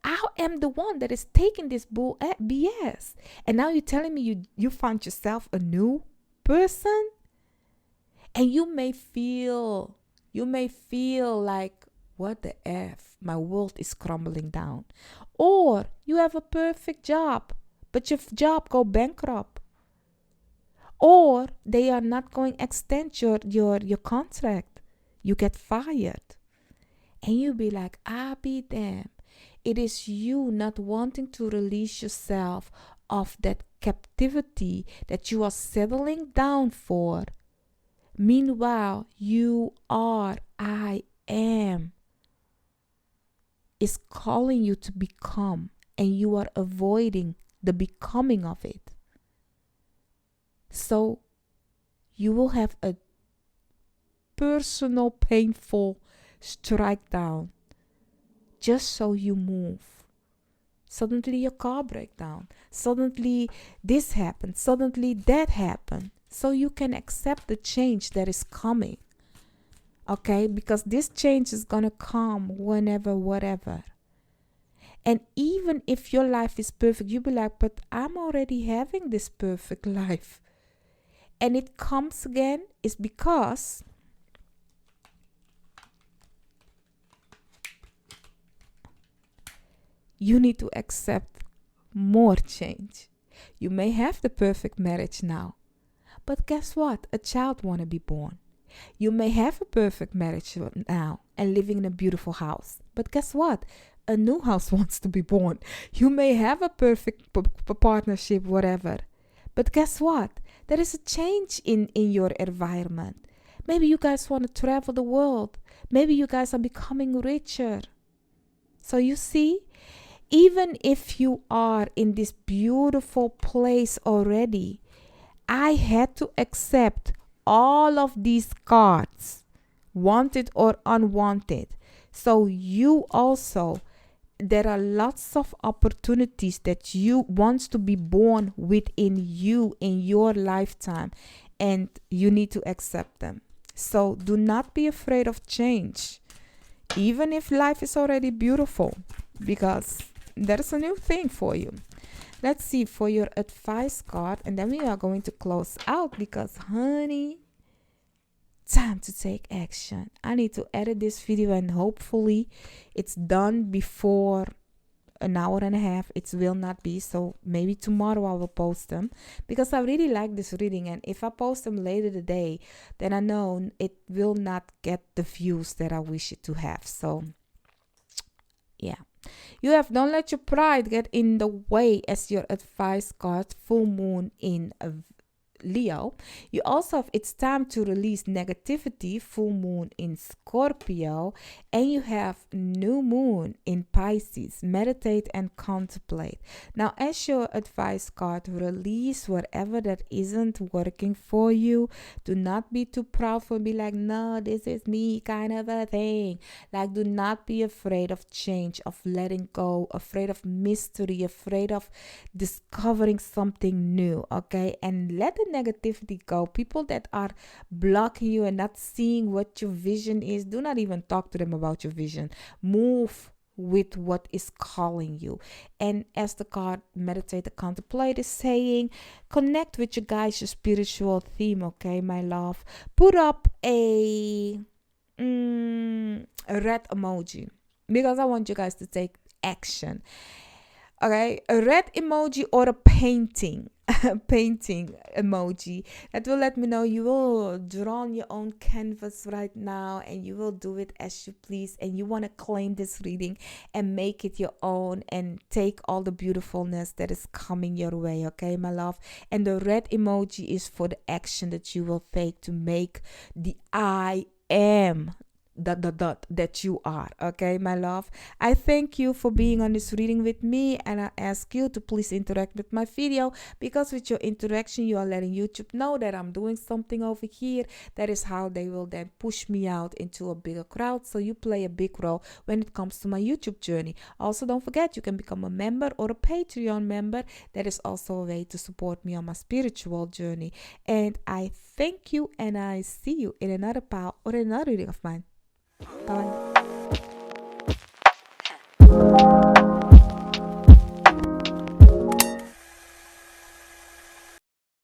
I am the one that is taking this BS. And now you're telling me you found yourself anew? person, and you may feel like, what the F, my world is crumbling down. Or you have a perfect job, but your job go bankrupt. Or they are not going to extend your contract. You get fired. And you be like, I be damned. It is you not wanting to release yourself of that captivity that you are settling down for. Meanwhile, I am is calling you to become, and you are avoiding the becoming of it. So you will have a personal, painful strike down just so you move. Suddenly your car breaks down. Suddenly this happened. Suddenly that happened. So you can accept the change that is coming. Okay? Because this change is going to come whenever, whatever. And even if your life is perfect, you'll be like, but I'm already having this perfect life. And it comes again is because you need to accept more change. You may have the perfect marriage now, but guess what? A child want to be born. You may have a perfect marriage now and living in a beautiful house, but guess what? A new house wants to be born. You may have a perfect partnership, whatever, but guess what? There is a change in your environment. Maybe you guys want to travel the world. Maybe you guys are becoming richer. So you see, even if you are in this beautiful place already, I had to accept all of these cards, wanted or unwanted. So you also, there are lots of opportunities that you wants to be born within you in your lifetime, and you need to accept them. So do not be afraid of change, even if life is already beautiful, because there's a new thing for you. Let's see for your advice card, and then we are going to close out because, honey, time to take action. I need to edit this video and hopefully it's done before an hour and a half. It will not be, so maybe tomorrow I will post them because I really like this reading, and if I post them later today, then I know it will not get the views that I wish it to have. So yeah, you have don't let your pride get in the way as your advice card, full moon in Leo. You also have it's time to release negativity, full moon in Scorpio, and you have new moon in Pisces. Meditate and contemplate. Now, as your advice card, release whatever that isn't working for you. Do not be too proud for be like, no, this is me kind of a thing. Like, do not be afraid of change, of letting go, afraid of mystery, afraid of discovering something new. Okay, and let the negativity go. People that are blocking you and not seeing what your vision is, do not even talk to them about your vision. Move with what is calling you. And as the card meditate and contemplate is saying, connect with your guys, your spiritual theme. Okay, my love, put up a red emoji because I want you guys to take action. Okay, a red emoji or a painting emoji that will let me know you will draw on your own canvas right now, and you will do it as you please, and you want to claim this reading and make it your own and take all the beautifulness that is coming your way. Okay, my love. And the red emoji is for the action that you will take to make the I am that you are. Okay, my love, I thank you for being on this reading with me, and I ask you to please interact with my video, because with your interaction you are letting YouTube know that I'm doing something over here. That is how they will then push me out into a bigger crowd. So you play a big role when it comes to my YouTube journey. Also, don't forget you can become a member or a Patreon member. That is also a way to support me on my spiritual journey. And I thank you, and I see you in another pile or another reading of mine. Bye.